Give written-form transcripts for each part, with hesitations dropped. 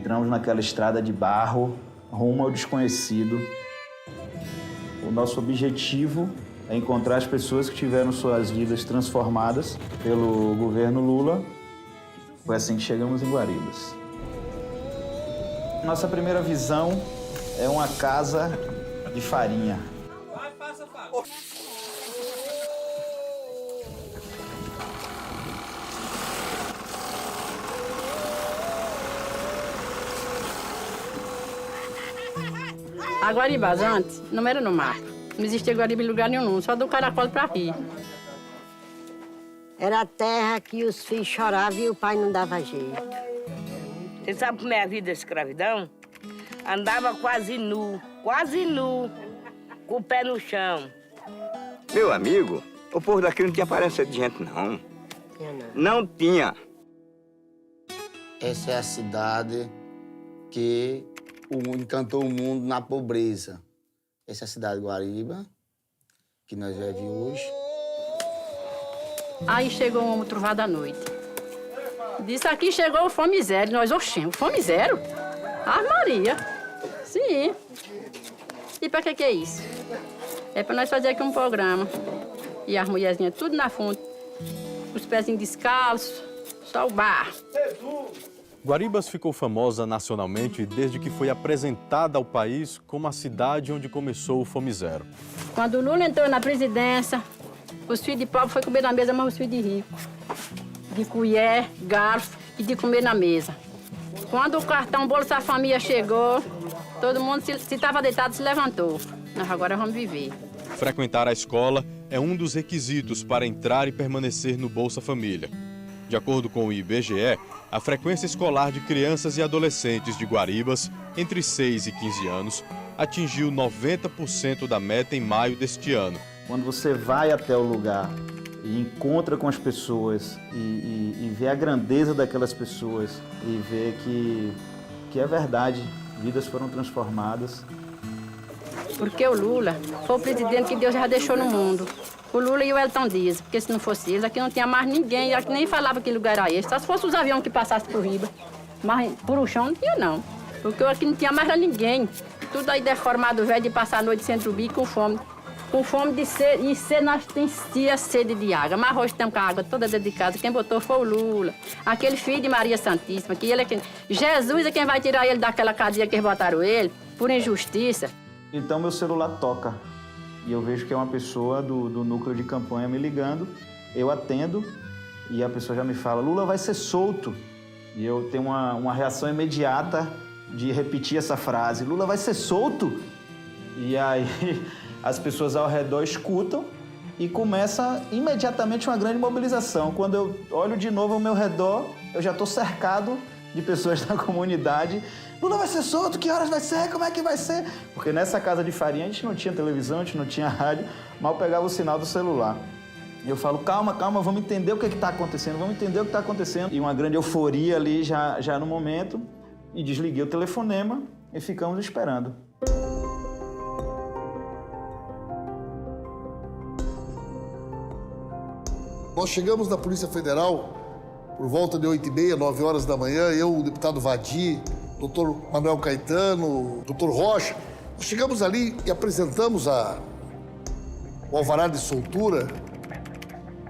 entramos naquela estrada de barro, rumo ao desconhecido. O nosso objetivo é encontrar as pessoas que tiveram suas vidas transformadas pelo governo Lula. Foi assim que chegamos em Guaribas. Nossa primeira visão é uma casa de farinha. Vai, passa, Fábio. A Guaribas antes não era no mapa. Não existia Guariba em lugar nenhum, só do Caracol para rir. Era a terra que os filhos choravam e o pai não dava jeito. Você sabe como é a vida da escravidão? Andava quase nu, com o pé no chão. Meu amigo, o povo daqui não tinha aparência de gente, não. Não tinha. Essa é a cidade que encantou o mundo na pobreza. Essa é a cidade de Guariba, que nós vivemos hoje. Aí chegou um homem trovado à noite. Disse, aqui chegou o fome zero. Nós, oxê, fome zero? Ah, Maria. Sim. E pra que é isso? É pra nós fazer aqui um programa. E as mulherzinhas tudo na fonte, os pezinhos descalços, só o bar. Guaribas ficou famosa nacionalmente desde que foi apresentada ao país como a cidade onde começou o Fome Zero. Quando o Lula entrou na presidência, os filhos de pobre foram comer na mesa, mas os filhos de rico. De colher, garfo e de comer na mesa. Quando o cartão Bolsa Família chegou, todo mundo, se estava deitado, se levantou. Nós agora vamos viver. Frequentar a escola é um dos requisitos para entrar e permanecer no Bolsa Família. De acordo com o IBGE, a frequência escolar de crianças e adolescentes de Guaribas, entre 6 e 15 anos, atingiu 90% da meta em maio deste ano. Quando você vai até o lugar e encontra com as pessoas e vê a grandeza daquelas pessoas e vê que é verdade, vidas foram transformadas. Porque o Lula foi o presidente que Deus já deixou no mundo. O Lula e o Elton Dias, porque se não fosse eles, aqui não tinha mais ninguém, aqui nem falava que lugar era esse, só se fosse os aviões que passassem por riba. Mas por o chão não tinha, não. Porque aqui não tinha mais ninguém. Tudo aí deformado, velho, de passar a noite sem dormir com fome. Com fome de sede, e sede nós tinha sede de água. Mas hoje temos com a água toda dedicada. Quem botou foi o Lula, aquele filho de Maria Santíssima, que ele é quem... Jesus é quem vai tirar ele daquela cadeia que eles botaram ele, por injustiça. Então meu celular toca e eu vejo que é uma pessoa do núcleo de campanha me ligando, eu atendo e a pessoa já me fala, Lula vai ser solto. E eu tenho uma reação imediata de repetir essa frase, Lula vai ser solto? E aí as pessoas ao redor escutam e começa imediatamente uma grande mobilização. Quando eu olho de novo ao meu redor, eu já estou cercado de pessoas da comunidade. Lula vai ser solto? Que horas vai ser? Como é que vai ser? Porque nessa casa de farinha a gente não tinha televisão, a gente não tinha rádio, mal pegava o sinal do celular. E eu falo, calma, calma, vamos entender o que está acontecendo, vamos entender o que está acontecendo. E uma grande euforia ali já no momento, e desliguei o telefonema e ficamos esperando. Nós chegamos na Polícia Federal por volta de 8h30, 9 horas da manhã, eu, o deputado Vadi, doutor Manuel Caetano, doutor Rocha. Nós chegamos ali e apresentamos o alvará de soltura,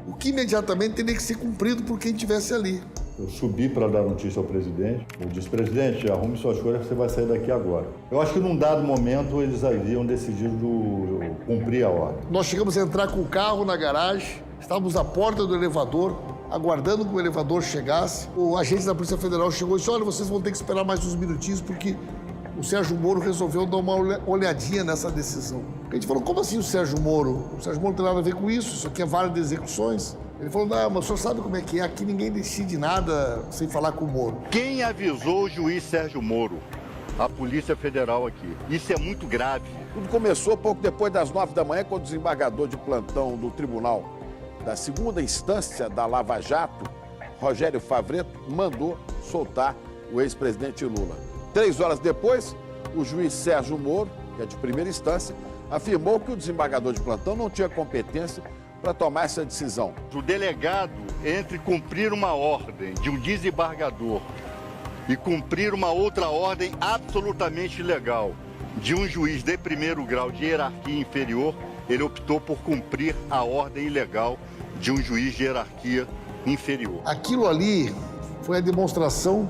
o que imediatamente teria que ser cumprido por quem estivesse ali. Eu subi para dar notícia ao presidente. Eu disse, presidente, arrume suas coisas que você vai sair daqui agora. Eu acho que num dado momento eles haviam decidido cumprir a ordem. Nós chegamos a entrar com o carro na garagem, estávamos à porta do elevador, aguardando que o elevador chegasse. O agente da Polícia Federal chegou e disse, olha, vocês vão ter que esperar mais uns minutinhos porque o Sérgio Moro resolveu dar uma olhadinha nessa decisão. A gente falou, como assim o Sérgio Moro? O Sérgio Moro não tem nada a ver com isso aqui é vara de execuções. Ele falou, não, mas o senhor sabe como é que é? Aqui ninguém decide nada sem falar com o Moro. Quem avisou o juiz Sérgio Moro? A Polícia Federal aqui. Isso é muito grave. Tudo começou pouco depois das 9 da manhã, quando o desembargador de plantão do Tribunal da Segunda Instância da Lava Jato, Rogério Favretto, mandou soltar o ex-presidente Lula. 3 horas depois, o juiz Sérgio Moro, que é de primeira instância, afirmou que o desembargador de plantão não tinha competência para tomar essa decisão. O delegado, entre cumprir uma ordem de um desembargador e cumprir uma outra ordem absolutamente ilegal de um juiz de primeiro grau de hierarquia inferior, ele optou por cumprir a ordem ilegal de um juiz de hierarquia inferior. Aquilo ali foi a demonstração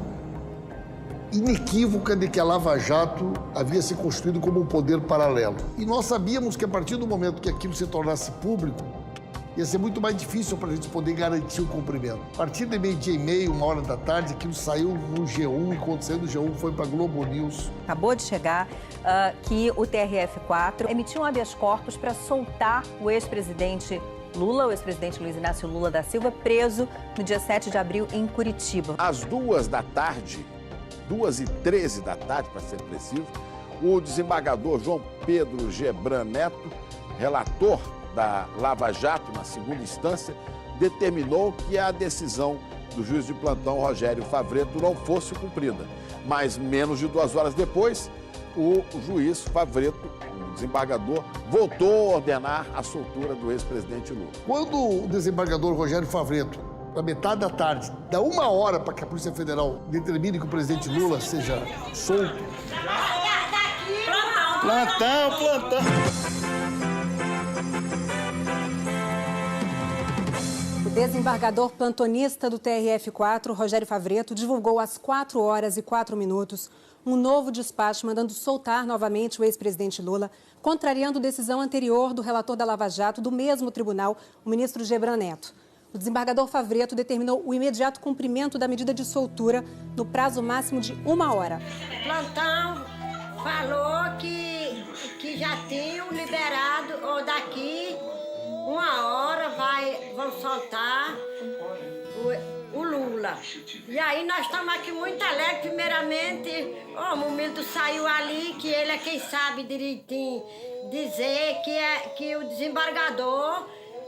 inequívoca de que a Lava Jato havia se constituído como um poder paralelo. E nós sabíamos que a partir do momento que aquilo se tornasse público, ia ser muito mais difícil para a gente poder garantir o cumprimento. A partir de 12h30, 1h da tarde, aquilo saiu no G1 e quando saiu do G1 foi para Globo News. Acabou de chegar que o TRF4 emitiu um habeas corpus para soltar o ex-presidente Lula, o ex-presidente Luiz Inácio Lula da Silva, preso no dia 7 de abril em Curitiba. Às 2 da tarde, 2h13 da tarde, para ser preciso, o desembargador João Pedro Gebran Neto, relator da Lava Jato na segunda instância, determinou que a decisão do juiz de plantão Rogério Favretto não fosse cumprida. Mas menos de 2 horas depois, o juiz Favretto, o desembargador, voltou a ordenar a soltura do ex-presidente Lula. Quando o desembargador Rogério Favretto, na metade da tarde, dá 1 hora para que a Polícia Federal determine que o presidente Lula seja solto. Plantão! O desembargador plantonista do TRF4, Rogério Favretto, divulgou às 4h04 um novo despacho mandando soltar novamente o ex-presidente Lula, contrariando decisão anterior do relator da Lava Jato do mesmo tribunal, o ministro Gebran Neto. O desembargador Favretto determinou o imediato cumprimento da medida de soltura no prazo máximo de 1 hora. O plantão falou que já tinham liberado, ou daqui 1 hora vão soltar o Lula. E aí nós estamos aqui muito alegres. Primeiramente, o Mumildo saiu ali, que ele é quem sabe direitinho dizer que o desembargador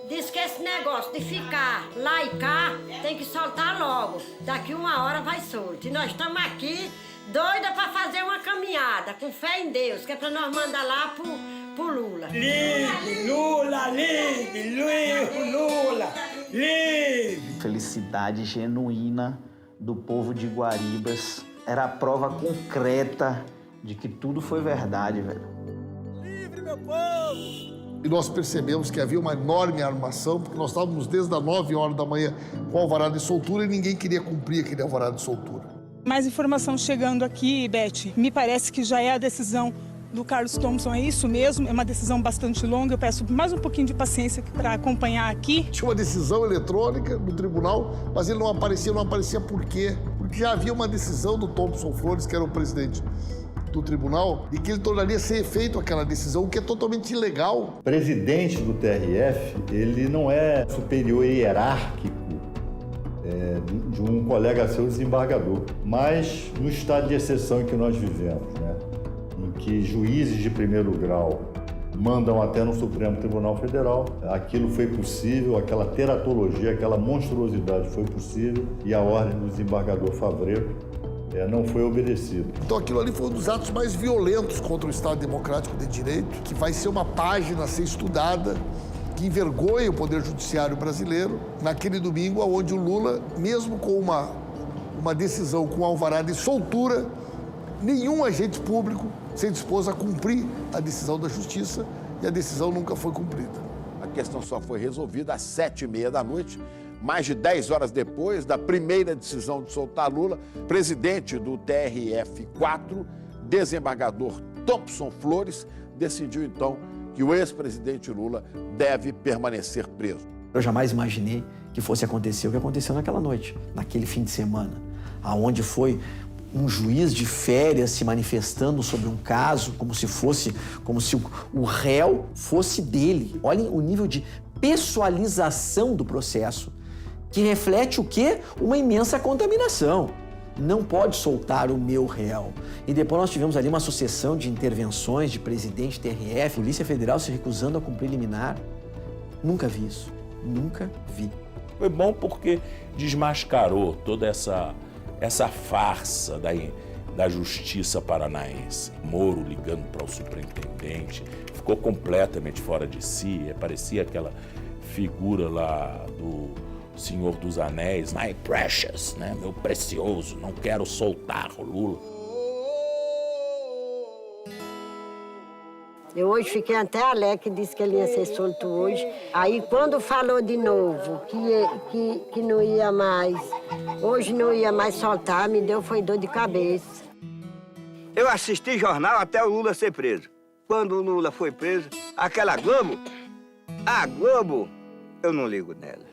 diz que esse negócio de ficar lá e cá tem que soltar logo. Daqui 1 hora vai solto. E nós estamos aqui doida para fazer uma caminhada, com fé em Deus, que é para nós mandar lá pro Lula. Livre, Lula, livre, Lula, livre! Felicidade genuína do povo de Guaribas. Era a prova concreta de que tudo foi verdade, velho. Livre, meu povo! E nós percebemos que havia uma enorme armação, porque nós estávamos desde as 9 horas da manhã com o alvará de soltura e ninguém queria cumprir aquele alvará de soltura. Mais informação chegando aqui, Beth. Me parece que já é a decisão do Carlos Thompson, é isso mesmo? É uma decisão bastante longa, eu peço mais um pouquinho de paciência para acompanhar aqui. Tinha uma decisão eletrônica no tribunal, mas ele não aparecia por quê? Porque já havia uma decisão do Thompson Flores, que era o presidente do tribunal, e que ele tornaria sem efeito aquela decisão, o que é totalmente ilegal. O presidente do TRF, ele não é superior hierárquico de um colega seu desembargador, mas no estado de exceção em que nós vivemos, né? Em que juízes de primeiro grau mandam até no Supremo Tribunal Federal, aquilo foi possível, aquela teratologia, aquela monstruosidade foi possível e a ordem do desembargador Favretto não foi obedecida. Então aquilo ali foi um dos atos mais violentos contra o Estado Democrático de Direito, que vai ser uma página a ser estudada, que envergonha o Poder Judiciário brasileiro, naquele domingo onde o Lula, mesmo com uma decisão com alvará de soltura, nenhum agente público se dispôs a cumprir a decisão da Justiça e a decisão nunca foi cumprida. A questão só foi resolvida às 7h30 da noite, mais de 10 horas depois da primeira decisão de soltar Lula. Presidente do TRF4, desembargador Thompson Flores, decidiu então que o ex-presidente Lula deve permanecer preso. Eu jamais imaginei que fosse acontecer o que aconteceu naquela noite, naquele fim de semana, aonde foi um juiz de férias se manifestando sobre um caso como se o réu fosse dele. Olhem o nível de pessoalização do processo, que reflete o quê? Uma imensa contaminação. Não pode soltar o meu réu. E depois nós tivemos ali uma sucessão de intervenções de presidente TRF, Polícia Federal se recusando a cumprir liminar. Nunca vi isso. Nunca vi. Foi bom porque desmascarou toda essa farsa da justiça paranaense. Moro ligando para o superintendente, ficou completamente fora de si, parecia aquela figura lá do Senhor dos Anéis, my precious, né? Meu precioso, não quero soltar o Lula. Eu hoje fiquei até alegre que disse que ele ia ser solto hoje. Aí quando falou de novo que não ia mais, hoje não ia mais soltar, me deu foi dor de cabeça. Eu assisti jornal até o Lula ser preso. Quando o Lula foi preso, aquela Globo, a Globo, eu não ligo nela.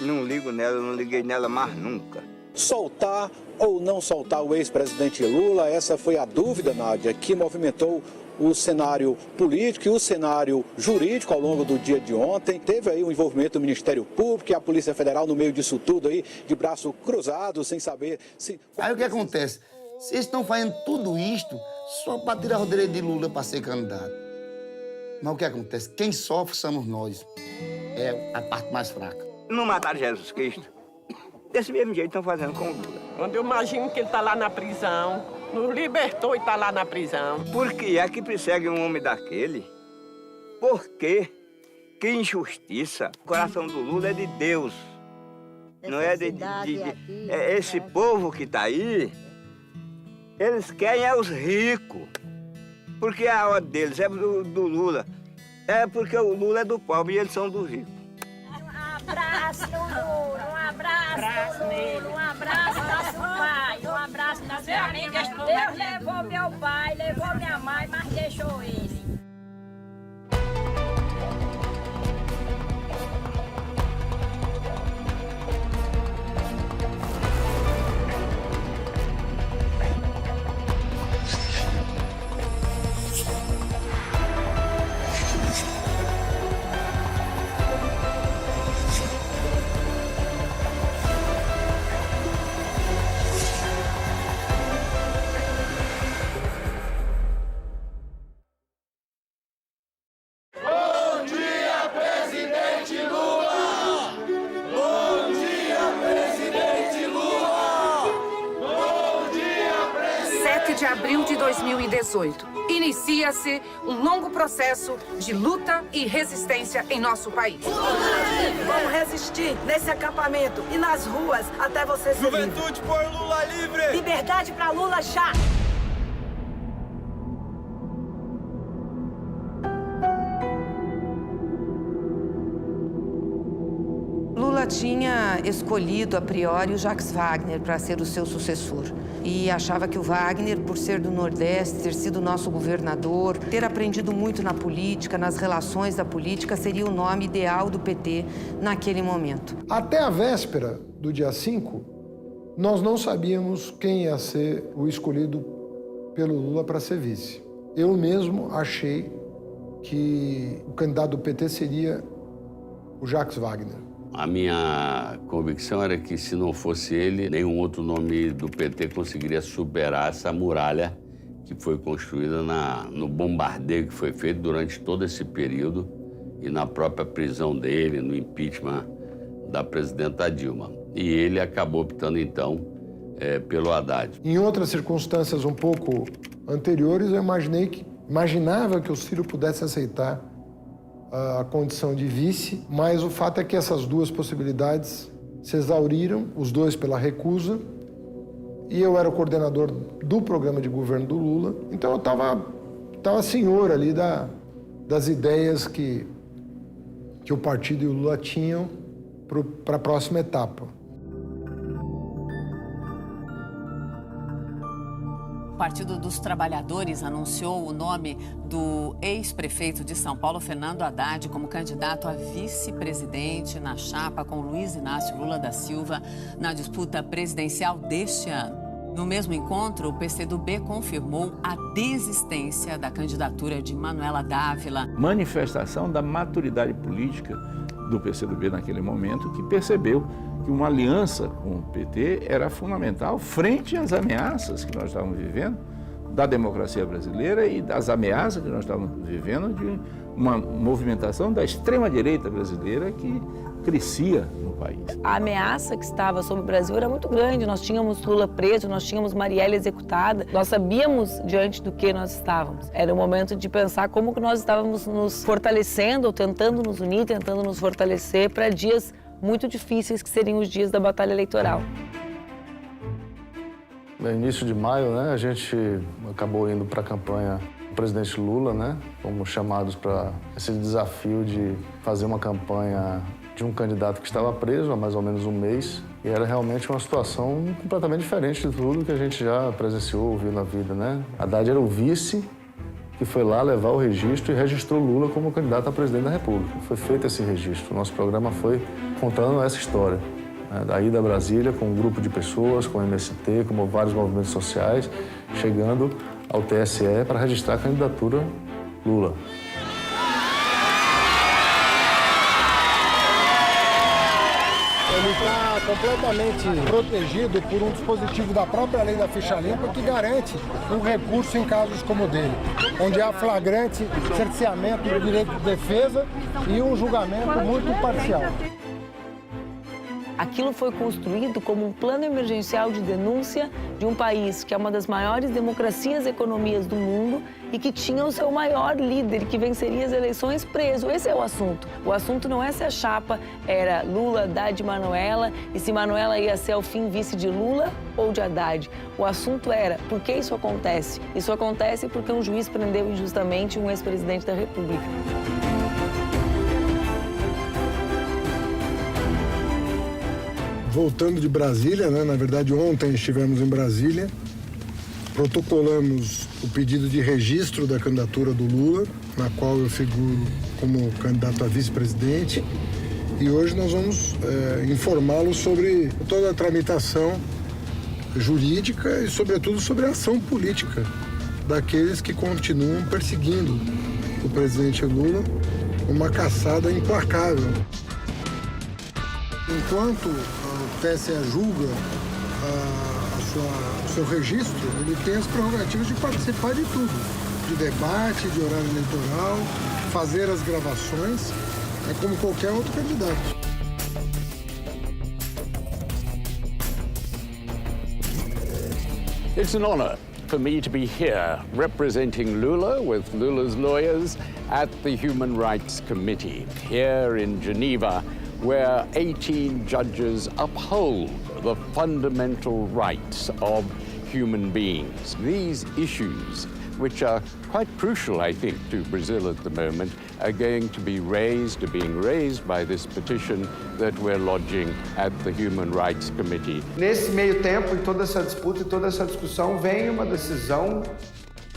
Não ligo nela, eu não liguei nela mais nunca. Soltar ou não soltar o ex-presidente Lula, essa foi a dúvida, Nádia, que movimentou o cenário político e o cenário jurídico ao longo do dia de ontem. Teve aí o envolvimento do Ministério Público e a Polícia Federal no meio disso tudo aí, de braço cruzado, sem saber se... Aí o que acontece? Vocês estão fazendo tudo isto só para tirar o direito de Lula para ser candidato. Mas o que acontece? Quem sofre somos nós. É a parte mais fraca. Não mataram Jesus Cristo. Desse mesmo jeito estão fazendo com o Lula. Quando eu imagino que ele está lá na prisão, nos libertou e está lá na prisão. Por que é que persegue um homem daquele? Por quê? Que injustiça. O coração do Lula é de Deus. Não é é esse povo que está aí, eles querem é os ricos. Porque a ordem deles é do Lula. É porque o Lula é do pobre e eles são do rico. Um abraço do Lula, um abraço do Lula, um abraço do nosso pai, um abraço das minhas amigas. Deus levou meu pai, levou minha mãe, mas deixou ele. Bom dia, presidente Lula! Bom dia, presidente Lula! Bom dia, presidente! 7 de abril de 2018. Inicia-se um longo processo de luta e resistência em nosso país. Vamos resistir nesse acampamento e nas ruas até você ser livre. Juventude por Lula livre! Liberdade para Lula já! Lula tinha escolhido a priori o Jacques Wagner para ser o seu sucessor. E achava que o Wagner, por ser do Nordeste, ter sido nosso governador, ter aprendido muito na política, nas relações da política, seria o nome ideal do PT naquele momento. Até a véspera do dia 5, nós não sabíamos quem ia ser o escolhido pelo Lula para ser vice. Eu mesmo achei que o candidato do PT seria o Jacques Wagner. A minha convicção era que, se não fosse ele, nenhum outro nome do PT conseguiria superar essa muralha que foi construída no bombardeio que foi feito durante todo esse período e na própria prisão dele, no impeachment da presidenta Dilma. E ele acabou optando, então, pelo Haddad. Em outras circunstâncias um pouco anteriores, eu imaginava que o Ciro pudesse aceitar a condição de vice, mas o fato é que essas duas possibilidades se exauriram, os dois pela recusa, e eu era o coordenador do programa de governo do Lula, então eu estava senhor ali das ideias que o partido e o Lula tinham para a próxima etapa. O Partido dos Trabalhadores anunciou o nome do ex-prefeito de São Paulo, Fernando Haddad, como candidato a vice-presidente na chapa com Luiz Inácio Lula da Silva na disputa presidencial deste ano. No mesmo encontro, o PCdoB confirmou a desistência da candidatura de Manuela Dávila. Manifestação da maturidade política do PCdoB naquele momento, que percebeu que uma aliança com o PT era fundamental frente às ameaças que nós estávamos vivendo da democracia brasileira e das ameaças que nós estávamos vivendo de uma movimentação da extrema-direita brasileira que crescia no país. A ameaça que estava sobre o Brasil era muito grande. Nós tínhamos Lula preso, nós tínhamos Marielle executada. Nós sabíamos diante do que nós estávamos. Era o momento de pensar como que nós estávamos nos fortalecendo, ou tentando nos unir, tentando nos fortalecer para dias muito difíceis que seriam os dias da batalha eleitoral. No início de maio, né, a gente acabou indo para a campanha do presidente Lula, né? Fomos chamados para esse desafio de fazer uma campanha de um candidato que estava preso há mais ou menos um mês. E era realmente uma situação completamente diferente de tudo que a gente já presenciou, ouviu na vida, né? Haddad era o vice que foi lá levar o registro e registrou Lula como candidato a presidente da República. Foi feito esse registro. O nosso programa foi contando essa história. Daí da Brasília, com um grupo de pessoas, com o MST, com vários movimentos sociais, chegando ao TSE para registrar a candidatura Lula. Ele está completamente protegido por um dispositivo da própria lei da ficha limpa que garante um recurso em casos como o dele, onde há flagrante cerceamento do direito de defesa e um julgamento muito parcial. Aquilo foi construído como um plano emergencial de denúncia de um país que é uma das maiores democracias e economias do mundo e que tinha o seu maior líder, que venceria as eleições preso. Esse é o assunto. O assunto não é se a chapa era Lula, Haddad e Manuela e se Manuela ia ser ao fim vice de Lula ou de Haddad. O assunto era por que isso acontece? Isso acontece porque um juiz prendeu injustamente um ex-presidente da República. Voltando de Brasília, né? Na verdade, ontem estivemos em Brasília, protocolamos o pedido de registro da candidatura do Lula, na qual eu figuro como candidato a vice-presidente, e hoje nós vamos informá-lo sobre toda a tramitação jurídica e, sobretudo, sobre a ação política daqueles que continuam perseguindo o presidente Lula, uma caçada implacável. Enquanto o TSE julga o seu registro, ele tem as prerrogativas de participar de tudo, de debate, de horário eleitoral, fazer as gravações, como qualquer outro candidato. It's an honor for me to be here representing Lula with Lula's lawyers at the Human Rights Committee here in Geneva, where 18 judges uphold the fundamental rights of human beings. These issues, which are quite crucial, I think, to Brazil at the moment, are going to be raised, are being raised by this petition that we're lodging at the Human Rights Committee. Nesse meio tempo, em toda essa disputa e toda essa discussão, vem uma decisão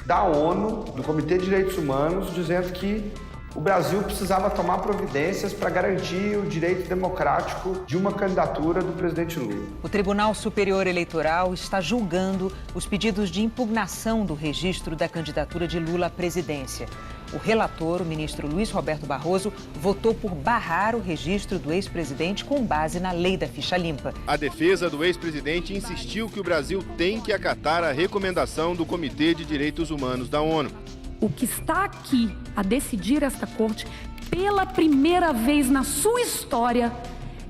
da ONU, do Comitê de Direitos Humanos, dizendo que o Brasil precisava tomar providências para garantir o direito democrático de uma candidatura do presidente Lula. O Tribunal Superior Eleitoral está julgando os pedidos de impugnação do registro da candidatura de Lula à presidência. O relator, o ministro Luiz Roberto Barroso, votou por barrar o registro do ex-presidente com base na lei da ficha limpa. A defesa do ex-presidente insistiu que o Brasil tem que acatar a recomendação do Comitê de Direitos Humanos da ONU. O que está aqui a decidir esta corte, pela primeira vez na sua história,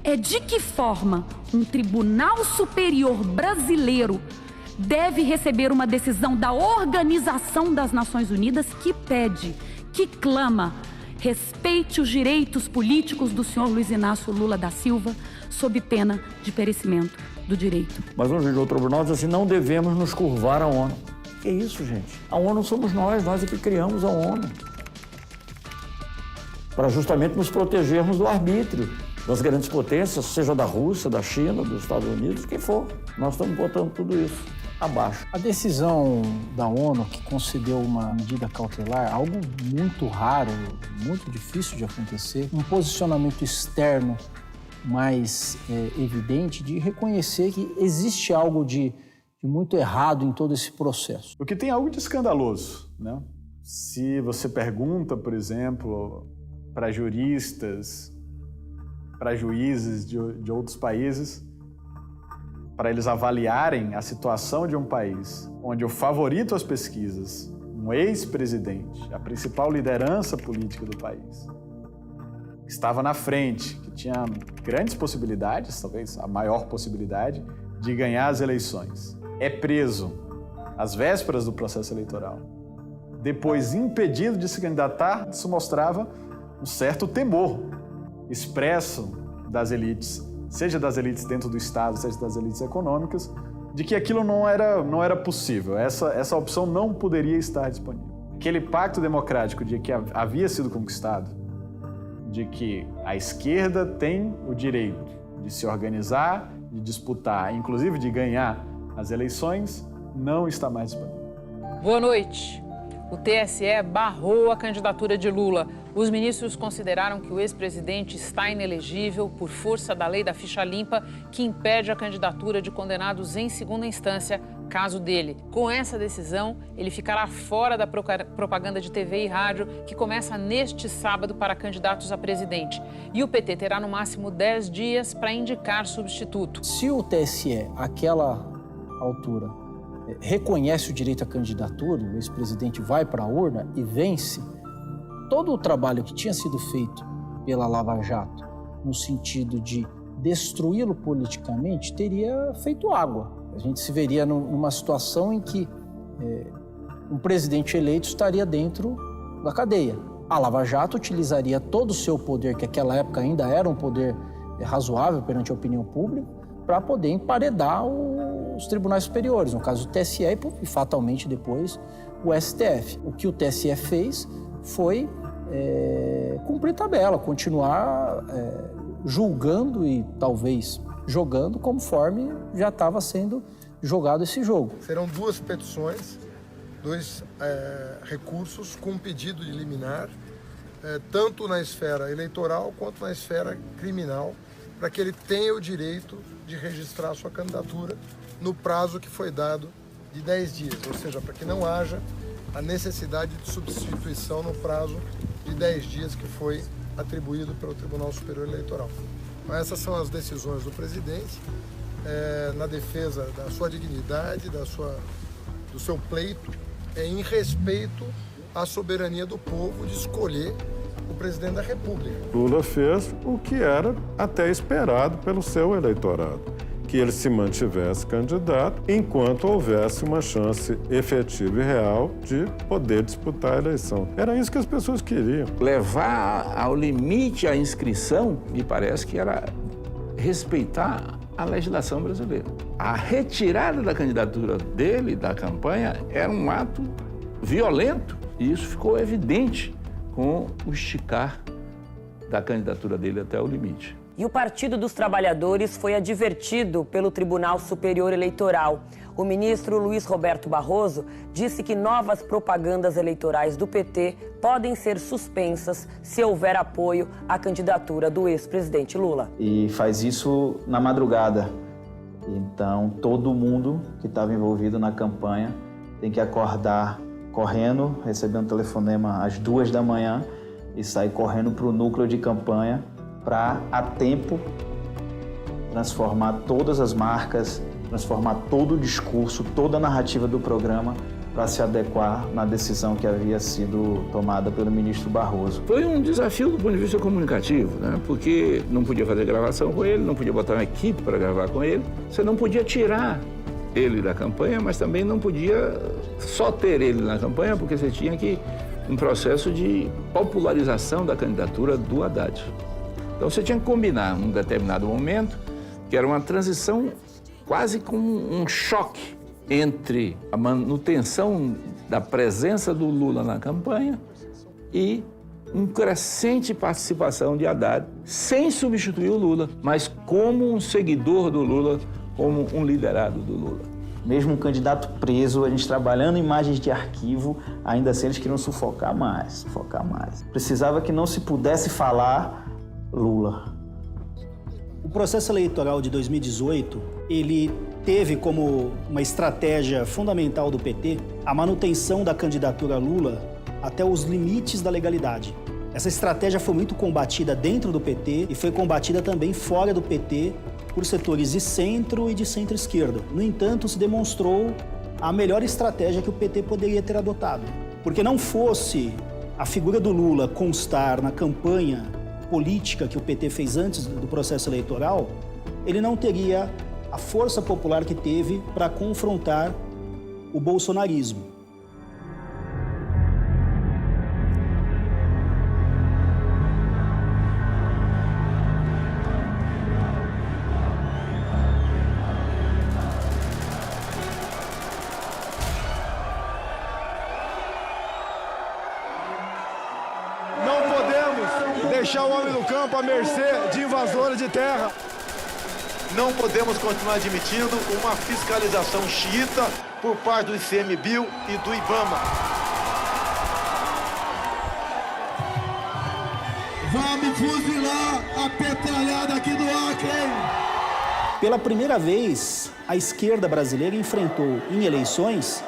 é de que forma um Tribunal Superior brasileiro deve receber uma decisão da Organização das Nações Unidas que pede, que clama, respeite os direitos políticos do senhor Luiz Inácio Lula da Silva, sob pena de perecimento do direito. Mas um juiz do tribunal diz assim, não devemos nos curvar à ONU. Que isso, gente? A ONU somos nós é que criamos a ONU. Para justamente nos protegermos do arbítrio das grandes potências, seja da Rússia, da China, dos Estados Unidos, quem for. Nós estamos botando tudo isso abaixo. A decisão da ONU que concedeu uma medida cautelar, algo muito raro, muito difícil de acontecer, um posicionamento externo mais evidente de reconhecer que existe algo de muito errado em todo esse processo. O que tem algo de escandaloso, né? Se você pergunta, por exemplo, para juristas, para juízes de outros países, para eles avaliarem a situação de um país onde o favorito às pesquisas, um ex-presidente, a principal liderança política do país, que estava na frente, que tinha grandes possibilidades, talvez a maior possibilidade, de ganhar as eleições, é preso às vésperas do processo eleitoral. Depois, impedido de se candidatar, isso mostrava um certo temor expresso das elites, seja das elites dentro do Estado, seja das elites econômicas, de que aquilo não era possível, essa opção não poderia estar disponível. Aquele pacto democrático de que havia sido conquistado, de que a esquerda tem o direito de se organizar, de disputar, inclusive de ganhar as eleições, não está mais disponível. Boa noite. O TSE barrou a candidatura de Lula. Os ministros consideraram que o ex-presidente está inelegível por força da lei da ficha limpa, que impede a candidatura de condenados em segunda instância, caso dele. Com essa decisão, ele ficará fora da propaganda de TV e rádio, que começa neste sábado para candidatos a presidente. E o PT terá no máximo 10 dias para indicar substituto. Se o TSE, àquela altura, reconhece o direito à candidatura, o ex-presidente vai para a urna e vence, todo o trabalho que tinha sido feito pela Lava Jato, no sentido de destruí-lo politicamente, teria feito água. A gente se veria numa situação em que um presidente eleito estaria dentro da cadeia. A Lava Jato utilizaria todo o seu poder, que naquela época ainda era um poder razoável perante a opinião pública, para poder emparedar os tribunais superiores, no caso o TSE e fatalmente depois o STF. O que o TSE fez foi cumprir tabela, continuar julgando e talvez jogando conforme já estava sendo jogado esse jogo. Serão 2 petições, 2 recursos com pedido de liminar, tanto na esfera eleitoral quanto na esfera criminal, para que ele tenha o direito de registrar sua candidatura no prazo que foi dado de 10 dias, ou seja, para que não haja a necessidade de substituição no prazo de 10 dias que foi atribuído pelo Tribunal Superior Eleitoral. Então, essas são as decisões do presidente na defesa da sua dignidade, do seu pleito, em respeito à soberania do povo de escolher o presidente da República. Lula fez o que era até esperado pelo seu eleitorado, que ele se mantivesse candidato enquanto houvesse uma chance efetiva e real de poder disputar a eleição. Era isso que as pessoas queriam. Levar ao limite a inscrição, me parece que era respeitar a legislação brasileira. A retirada da candidatura dele, da campanha, era um ato violento, e isso ficou evidente com o esticar da candidatura dele até o limite. E o Partido dos Trabalhadores foi advertido pelo Tribunal Superior Eleitoral. O ministro Luiz Roberto Barroso disse que novas propagandas eleitorais do PT podem ser suspensas se houver apoio à candidatura do ex-presidente Lula. E faz isso na madrugada. Então, todo mundo que estava envolvido na campanha tem que acordar correndo, receber um telefonema às 2 da manhã e sair correndo para o núcleo de campanha para, a tempo, transformar todas as marcas, transformar todo o discurso, toda a narrativa do programa para se adequar na decisão que havia sido tomada pelo ministro Barroso. Foi um desafio do ponto de vista comunicativo, né? Porque não podia fazer gravação com ele, não podia botar uma equipe para gravar com ele, você não podia tirar ele da campanha, mas também não podia só ter ele na campanha, porque você tinha um processo de popularização da candidatura do Haddad. Então você tinha que combinar num determinado momento, que era uma transição quase com um choque entre a manutenção da presença do Lula na campanha e uma crescente participação de Haddad, sem substituir o Lula, mas como um seguidor do Lula, como um liderado do Lula. Mesmo um candidato preso, a gente trabalhando imagens de arquivo, ainda assim eles queriam sufocar mais. Precisava que não se pudesse falar Lula. O processo eleitoral de 2018, ele teve como uma estratégia fundamental do PT a manutenção da candidatura Lula até os limites da legalidade. Essa estratégia foi muito combatida dentro do PT e foi combatida também fora do PT por setores de centro e de centro-esquerda. No entanto, se demonstrou a melhor estratégia que o PT poderia ter adotado. Porque não fosse a figura do Lula constar na campanha política que o PT fez antes do processo eleitoral, ele não teria a força popular que teve para confrontar o bolsonarismo. deixar o homem no campo à mercê de invasores de terra. Não podemos continuar admitindo uma fiscalização xiita por parte do ICMBio e do IBAMA. Vamos fuzilar a petralhada aqui do Acre, hein? Pela primeira vez, a esquerda brasileira enfrentou em eleições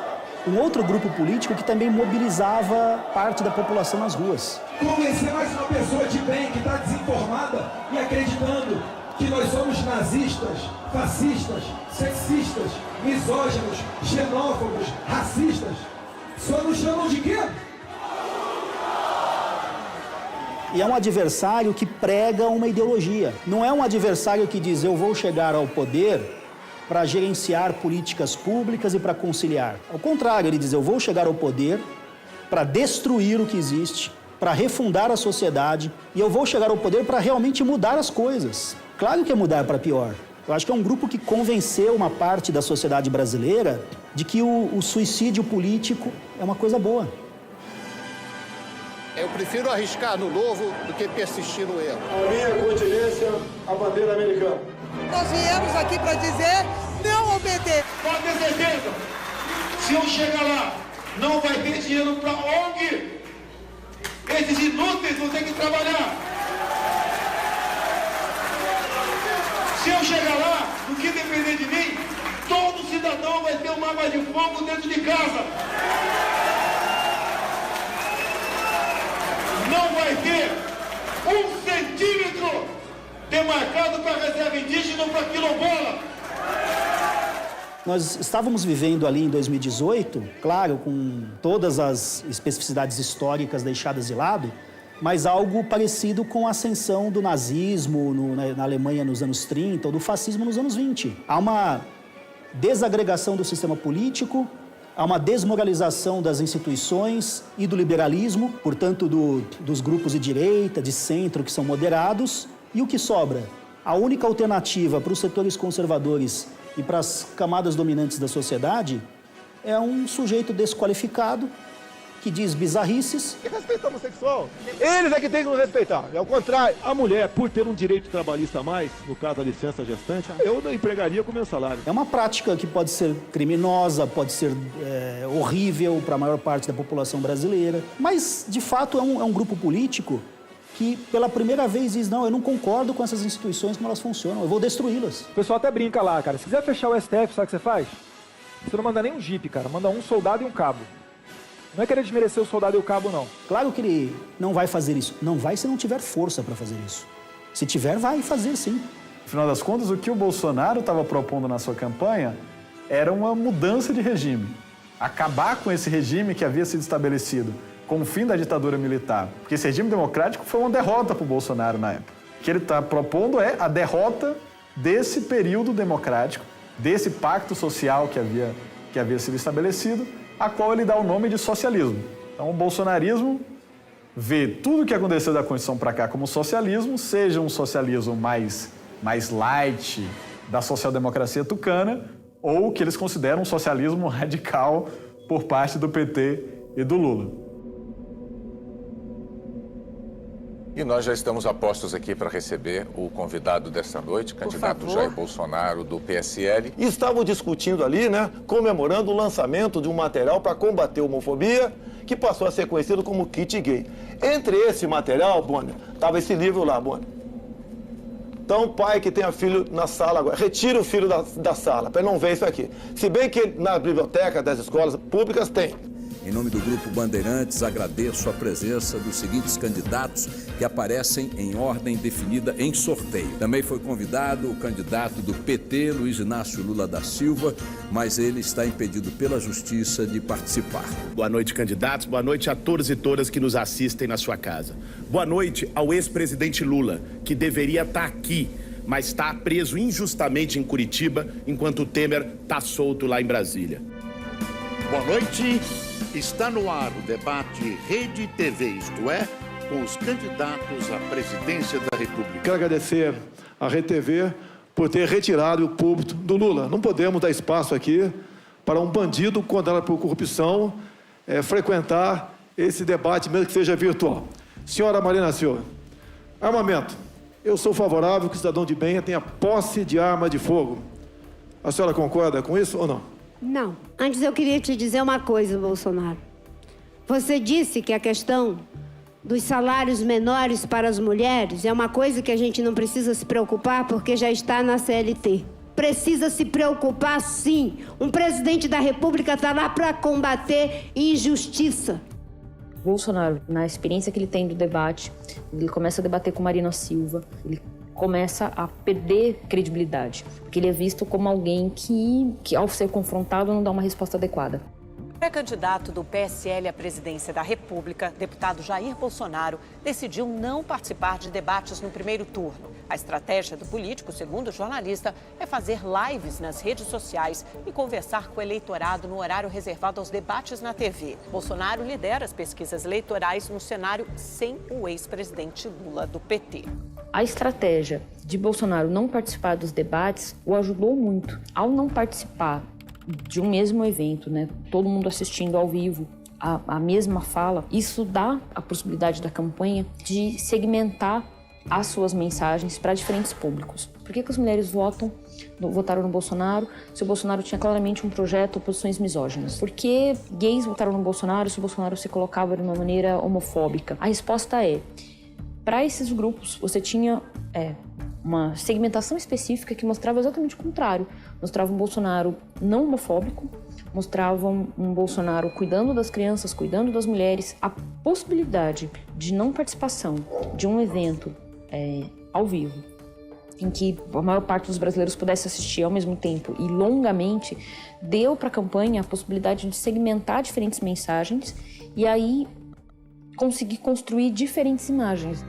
um outro grupo político que também mobilizava parte da população nas ruas. Convencer mais uma pessoa de bem que está desinformada e acreditando que nós somos nazistas, fascistas, sexistas, misóginos, xenófobos, racistas. Só nos chamam de quê? E é um adversário que prega uma ideologia. Não é um adversário que diz eu vou chegar ao poder para gerenciar políticas públicas e para conciliar. Ao contrário, ele diz eu vou chegar ao poder para destruir o que existe, para refundar a sociedade e eu vou chegar ao poder para realmente mudar as coisas. Claro que é mudar para pior. Eu acho que é um grupo que convenceu uma parte da sociedade brasileira de que o suicídio político é uma coisa boa. Eu prefiro arriscar no novo do que persistir no erro. A minha continência, a bandeira americana. Nós viemos aqui para dizer não ao PT. Pode ter certeza, se eu chegar lá, não vai ter dinheiro para ONG. Esses inúteis vão ter que trabalhar. Se eu chegar lá, no que depender de mim, todo cidadão vai ter uma arma de fogo dentro de casa. Não vai ter 1 centímetro demarcado para reserva indígena ou para quilombola. Nós estávamos vivendo ali em 2018, claro, com todas as especificidades históricas deixadas de lado, mas algo parecido com a ascensão do nazismo na Alemanha nos anos 30 ou do fascismo nos anos 20. Há uma desagregação do sistema político, há uma desmoralização das instituições e do liberalismo, portanto, dos grupos de direita, de centro, que são moderados. E o que sobra? A única alternativa para os setores conservadores e para as camadas dominantes da sociedade é um sujeito desqualificado que diz bizarrices. Respeita o homossexual. Eles é que têm que nos respeitar. É o contrário. A mulher, por ter um direito trabalhista a mais, no caso a licença gestante, eu não empregaria com meu salário. É uma prática que pode ser criminosa, pode ser horrível para a maior parte da população brasileira, mas, de fato, é um grupo político que, pela primeira vez, diz, não, eu não concordo com essas instituições, como elas funcionam, eu vou destruí-las. O pessoal até brinca lá, cara. Se quiser fechar o STF, sabe o que você faz? Você não manda nem um jipe, cara. Manda um soldado e um cabo. Não é querer desmerecer o soldado e o cabo, não. Claro que ele não vai fazer isso. Não vai se não tiver força para fazer isso. Se tiver, vai fazer sim. Afinal das contas, o que o Bolsonaro estava propondo na sua campanha era uma mudança de regime. Acabar com esse regime que havia sido estabelecido com o fim da ditadura militar. Porque esse regime democrático foi uma derrota para o Bolsonaro na época. O que ele está propondo é a derrota desse período democrático, desse pacto social que havia sido estabelecido, a qual ele dá o nome de socialismo. Então, o bolsonarismo vê tudo o que aconteceu da Constituição para cá como socialismo, seja um socialismo mais light da social-democracia tucana, ou o que eles consideram um socialismo radical por parte do PT e do Lula. E nós já estamos a postos aqui para receber o convidado desta noite, candidato Jair Bolsonaro, do PSL. E estavam discutindo ali, né, comemorando o lançamento de um material para combater a homofobia, que passou a ser conhecido como kit gay. Entre esse material, Bonner, estava esse livro lá, Bonner. Então, pai que tenha filho na sala agora, retira o filho da sala, para ele não ver isso aqui. Se bem que na biblioteca das escolas públicas tem. Em nome do Grupo Bandeirantes, agradeço a presença dos seguintes candidatos que aparecem em ordem definida em sorteio. Também foi convidado o candidato do PT, Luiz Inácio Lula da Silva, mas ele está impedido pela Justiça de participar. Boa noite, candidatos. Boa noite a todos e todas que nos assistem na sua casa. Boa noite ao ex-presidente Lula, que deveria estar aqui, mas está preso injustamente em Curitiba, enquanto o Temer está solto lá em Brasília. Boa noite. Está no ar o debate Rede TV, isto é, com os candidatos à presidência da República. Quero agradecer à Rede TV por ter retirado o púlpito do Lula. Não podemos dar espaço aqui para um bandido condenado por corrupção frequentar esse debate, mesmo que seja virtual. Senhora Marina Silva, Armamento. Eu sou favorável que o cidadão de bem tenha posse de arma de fogo. A senhora concorda com isso ou não? Não. Antes eu queria te dizer uma coisa, Bolsonaro. Você disse que a questão dos salários menores para as mulheres é uma coisa que a gente não precisa se preocupar porque já está na CLT. Precisa se preocupar, sim. Um presidente da República está lá para combater injustiça. Bolsonaro, na experiência que ele tem do debate, ele começa a debater com Marina Silva, ele começa a perder credibilidade, porque ele é visto como alguém que ao ser confrontado, não dá uma resposta adequada. O pré-candidato do PSL à presidência da República, deputado Jair Bolsonaro, decidiu não participar de debates no primeiro turno. A estratégia do político, segundo o jornalista, é fazer lives nas redes sociais e conversar com o eleitorado no horário reservado aos debates na TV. Bolsonaro lidera as pesquisas eleitorais no cenário sem o ex-presidente Lula do PT. A estratégia de Bolsonaro não participar dos debates o ajudou muito. Ao não participar de um mesmo evento, né? Todo mundo assistindo ao vivo a mesma fala, isso dá a possibilidade da campanha de segmentar as suas mensagens para diferentes públicos. Por que as mulheres votaram no Bolsonaro se o Bolsonaro tinha claramente um projeto ou posições misóginas? Por que gays votaram no Bolsonaro se o Bolsonaro se colocava de uma maneira homofóbica? A resposta é, para esses grupos você tinha uma segmentação específica que mostrava exatamente o contrário. Mostrava um Bolsonaro não homofóbico, mostravam um Bolsonaro cuidando das crianças, cuidando das mulheres. A possibilidade de não participação de um evento ao vivo, em que a maior parte dos brasileiros pudesse assistir ao mesmo tempo e longamente, deu para a campanha a possibilidade de segmentar diferentes mensagens e aí conseguir construir diferentes imagens.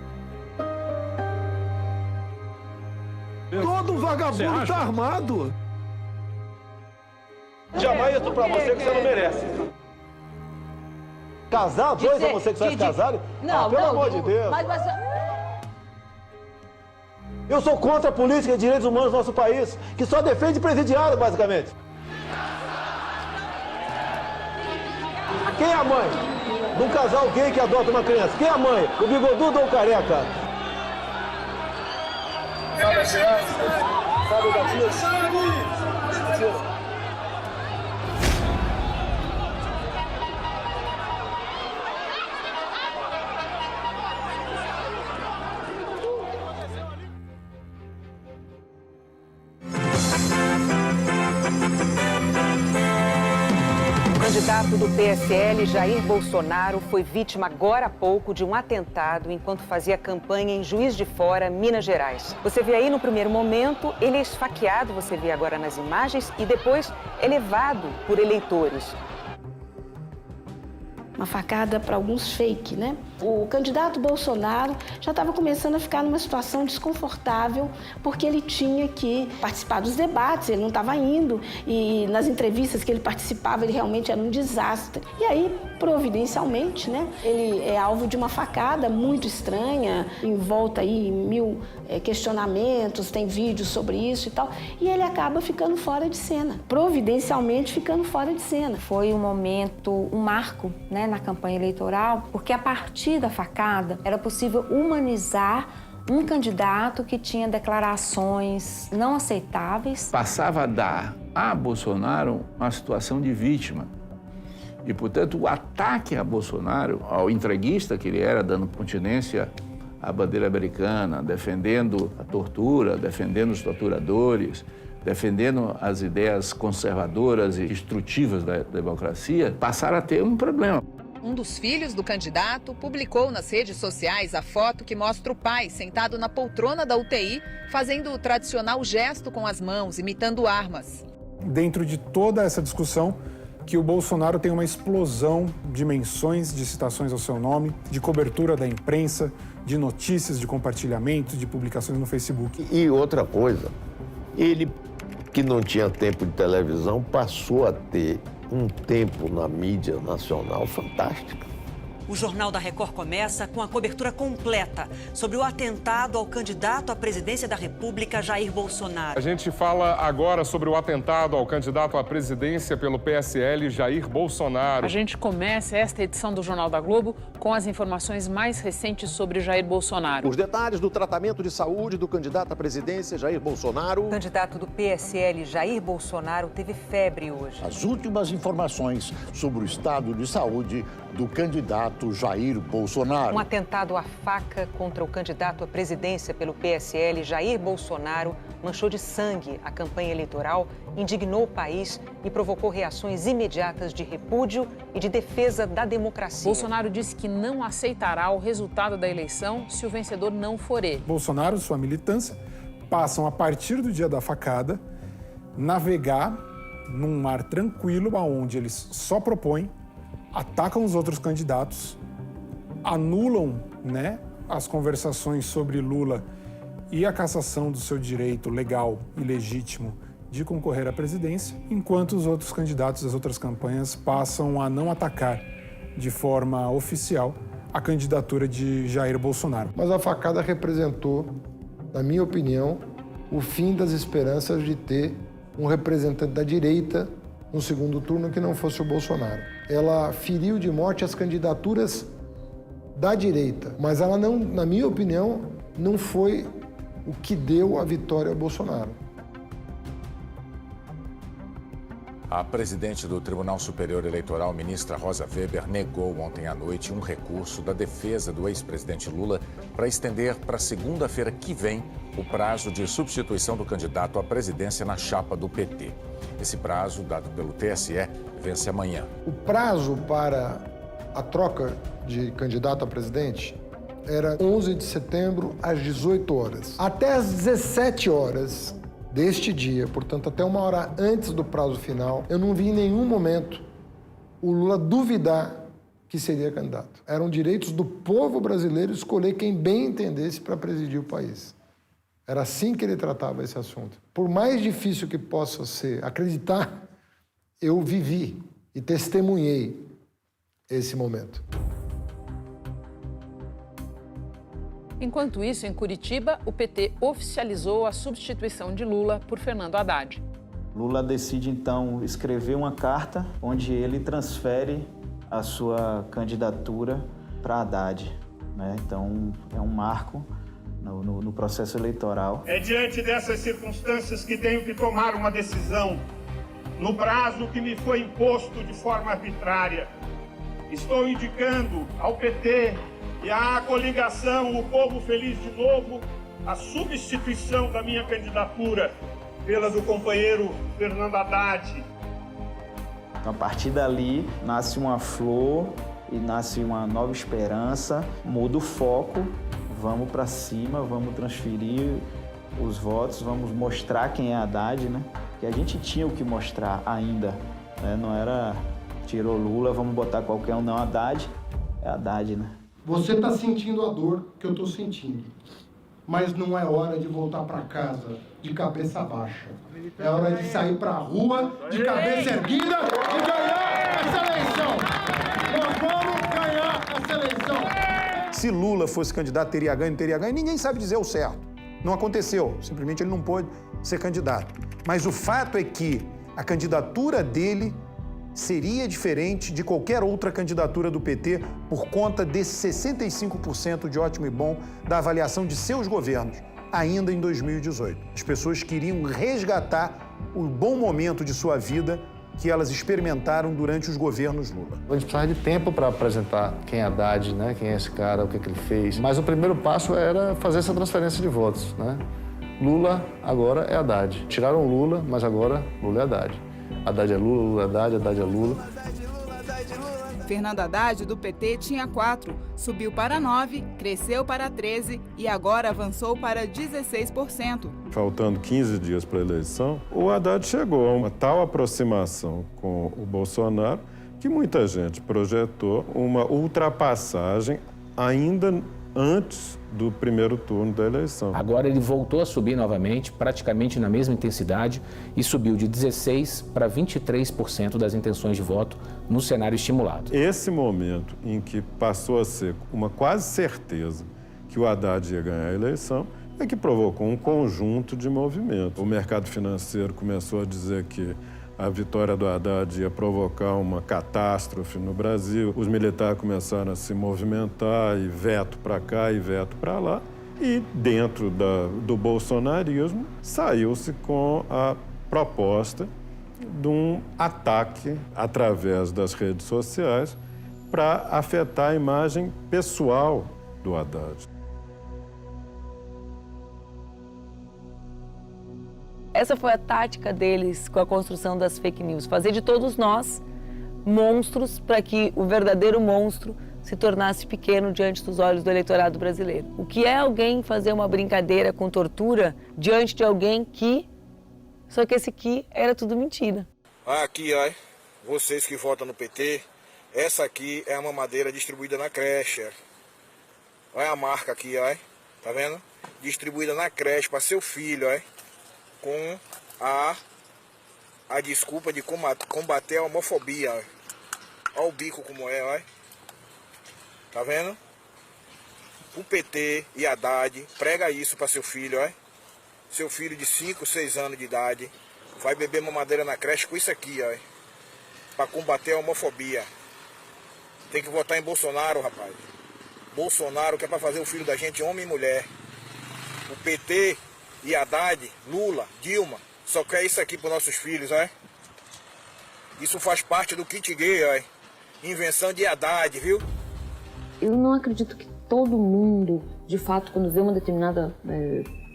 Todo vagabundo tá armado. Jamais isso pra você que você não merece. Casar, dois homossexuais casarem? Não, pelo amor de Deus. Mas... Eu sou contra a política de direitos humanos do nosso país, que só defende presidiário, basicamente. Quem é a mãe de um casal gay que adota uma criança? Quem é a mãe? O bigodudo ou o careca? Sabe a criança? Sabe o gatilho? O candidato do PSL, Jair Bolsonaro, foi vítima agora há pouco de um atentado enquanto fazia campanha em Juiz de Fora, Minas Gerais. Você vê aí no primeiro momento, ele é esfaqueado, você vê agora nas imagens, e depois é levado por eleitores. Uma facada para alguns fake, né? O candidato Bolsonaro já estava começando a ficar numa situação desconfortável porque ele tinha que participar dos debates, ele não estava indo e nas entrevistas que ele participava ele realmente era um desastre. E aí, providencialmente, né, ele é alvo de uma facada muito estranha, envolta aí em 1000 questionamentos, tem vídeos sobre isso e tal, e ele acaba ficando fora de cena, providencialmente ficando fora de cena. Foi um momento, um marco, né, na campanha eleitoral, porque a partir da facada era possível humanizar um candidato que tinha declarações não aceitáveis. Passava a dar a Bolsonaro uma situação de vítima. E, portanto, o ataque a Bolsonaro, ao entreguista que ele era, dando continência à bandeira americana, defendendo a tortura, defendendo os torturadores, defendendo as ideias conservadoras e destrutivas da democracia, passaram a ter um problema. Um dos filhos do candidato publicou nas redes sociais a foto que mostra o pai sentado na poltrona da UTI, fazendo o tradicional gesto com as mãos, imitando armas. Dentro de toda essa discussão, que o Bolsonaro tem uma explosão de menções, de citações ao seu nome, de cobertura da imprensa, de notícias, de compartilhamento, de publicações no Facebook. E outra coisa, ele que não tinha tempo de televisão passou a ter um tempo na mídia nacional fantástico. O Jornal da Record começa com a cobertura completa sobre o atentado ao candidato à presidência da República, Jair Bolsonaro. A gente fala agora sobre o atentado ao candidato à presidência pelo PSL, Jair Bolsonaro. A gente começa esta edição do Jornal da Globo com as informações mais recentes sobre Jair Bolsonaro. Os detalhes do tratamento de saúde do candidato à presidência, Jair Bolsonaro. O candidato do PSL, Jair Bolsonaro, teve febre hoje. As últimas informações sobre o estado de saúde do candidato Jair Bolsonaro. Um atentado à faca contra o candidato à presidência pelo PSL, Jair Bolsonaro, manchou de sangue a campanha eleitoral, indignou o país e provocou reações imediatas de repúdio e de defesa da democracia. Bolsonaro disse que não aceitará o resultado da eleição se o vencedor não for ele. Bolsonaro e sua militância passam, a partir do dia da facada, navegar num mar tranquilo, onde eles só propõem, atacam os outros candidatos, anulam, as conversações sobre Lula e a cassação do seu direito legal e legítimo de concorrer à presidência, enquanto os outros candidatos das outras campanhas passam a não atacar de forma oficial a candidatura de Jair Bolsonaro. Mas a facada representou, na minha opinião, o fim das esperanças de ter um representante da direita no segundo turno que não fosse o Bolsonaro. Ela feriu de morte as candidaturas da direita, mas ela não, na minha opinião, não foi o que deu a vitória ao Bolsonaro. A presidente do Tribunal Superior Eleitoral, ministra Rosa Weber, negou ontem à noite um recurso da defesa do ex-presidente Lula para estender para segunda-feira que vem o prazo de substituição do candidato à presidência na chapa do PT. Esse prazo, dado pelo TSE, vence amanhã. O prazo para a troca de candidato a presidente era 11 de setembro, às 18 horas. Até às 17 horas deste dia, portanto, até uma hora antes do prazo final, eu não vi em nenhum momento o Lula duvidar que seria candidato. Eram direitos do povo brasileiro escolher quem bem entendesse para presidir o país. Era assim que ele tratava esse assunto. Por mais difícil que possa ser acreditar, eu vivi e testemunhei esse momento. Enquanto isso, em Curitiba, o PT oficializou a substituição de Lula por Fernando Haddad. Lula decide, então, escrever uma carta onde ele transfere a sua candidatura para Haddad. Então, é um marco no processo eleitoral. É diante dessas circunstâncias que tenho que tomar uma decisão no prazo que me foi imposto de forma arbitrária. Estou indicando ao PT e à coligação O Povo Feliz de Novo a substituição da minha candidatura pela do companheiro Fernando Haddad. Então, a partir dali, nasce uma flor e nasce uma nova esperança, muda o foco, vamos para cima, vamos transferir os votos, vamos mostrar quem é Haddad, Que a gente tinha o que mostrar ainda, Não era tirou Lula, vamos botar qualquer um, não, Haddad, é Haddad, Você está sentindo a dor que eu estou sentindo, mas não é hora de voltar para casa de cabeça baixa. É hora de sair para a rua de cabeça erguida e ganhar essa eleição. Nós vamos ganhar essa eleição. Se Lula fosse candidato, teria ganho, ninguém sabe dizer o certo. Não aconteceu, simplesmente ele não pôde ser candidato. Mas o fato é que a candidatura dele seria diferente de qualquer outra candidatura do PT por conta desse 65% de ótimo e bom da avaliação de seus governos, ainda em 2018. As pessoas queriam resgatar o bom momento de sua vida que elas experimentaram durante os governos Lula. A gente precisava de tempo para apresentar quem é Haddad, quem é esse cara, o que ele fez. Mas o primeiro passo era fazer essa transferência de votos. Lula agora é Haddad. Tiraram Lula, mas agora Lula é Haddad. Haddad é Lula, Lula é Haddad, Haddad é Lula. Fernando Haddad, do PT, tinha 4, subiu para 9, cresceu para 13 e agora avançou para 16%. Faltando 15 dias para a eleição, o Haddad chegou a uma tal aproximação com o Bolsonaro que muita gente projetou uma ultrapassagem ainda antes do primeiro turno da eleição. Agora ele voltou a subir novamente, praticamente na mesma intensidade, e subiu de 16% para 23% das intenções de voto no cenário estimulado. Esse momento em que passou a ser uma quase certeza que o Haddad ia ganhar a eleição é que provocou um conjunto de movimentos. O mercado financeiro começou a dizer que a vitória do Haddad ia provocar uma catástrofe no Brasil. Os militares começaram a se movimentar, e veto para cá e veto para lá. E dentro do bolsonarismo, saiu-se com a proposta de um ataque através das redes sociais para afetar a imagem pessoal do Haddad. Essa foi a tática deles com a construção das fake news, fazer de todos nós monstros para que o verdadeiro monstro se tornasse pequeno diante dos olhos do eleitorado brasileiro. O que é alguém fazer uma brincadeira com tortura diante de alguém que... Só que esse aqui era tudo mentira. Aqui, ó, vocês que votam no PT, essa aqui é a mamadeira distribuída na creche. Olha a marca aqui, ó, tá vendo? Distribuída na creche para seu filho, ó, com a desculpa de combater a homofobia. Olha o bico como é, ó. Tá vendo? O PT e a Haddad prega isso para seu filho, ó. Seu filho de 5, 6 anos de idade vai beber mamadeira na creche com isso aqui, ó. Para combater a homofobia. Tem que votar em Bolsonaro, rapaz. Bolsonaro que é para fazer o filho da gente homem e mulher. O PT e Haddad, Lula, Dilma, só quer isso aqui para nossos filhos, ó. Isso faz parte do kit gay, ó. Invenção de Haddad, viu? Eu não acredito que todo mundo, de fato, quando vê uma determinada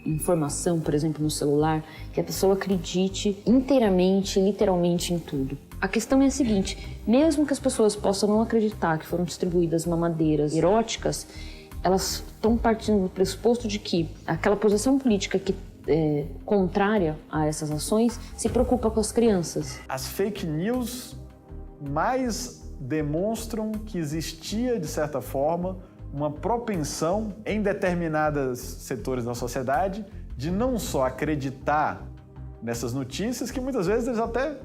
informação, por exemplo, no celular, que a pessoa acredite inteiramente, literalmente em tudo. A questão é a seguinte, mesmo que as pessoas possam não acreditar que foram distribuídas mamadeiras eróticas, elas estão partindo do pressuposto de que aquela posição política que é contrária a essas ações se preocupa com as crianças. As fake news mais demonstram que existia, de certa forma, uma propensão em determinados setores da sociedade de não só acreditar nessas notícias, que muitas vezes eles até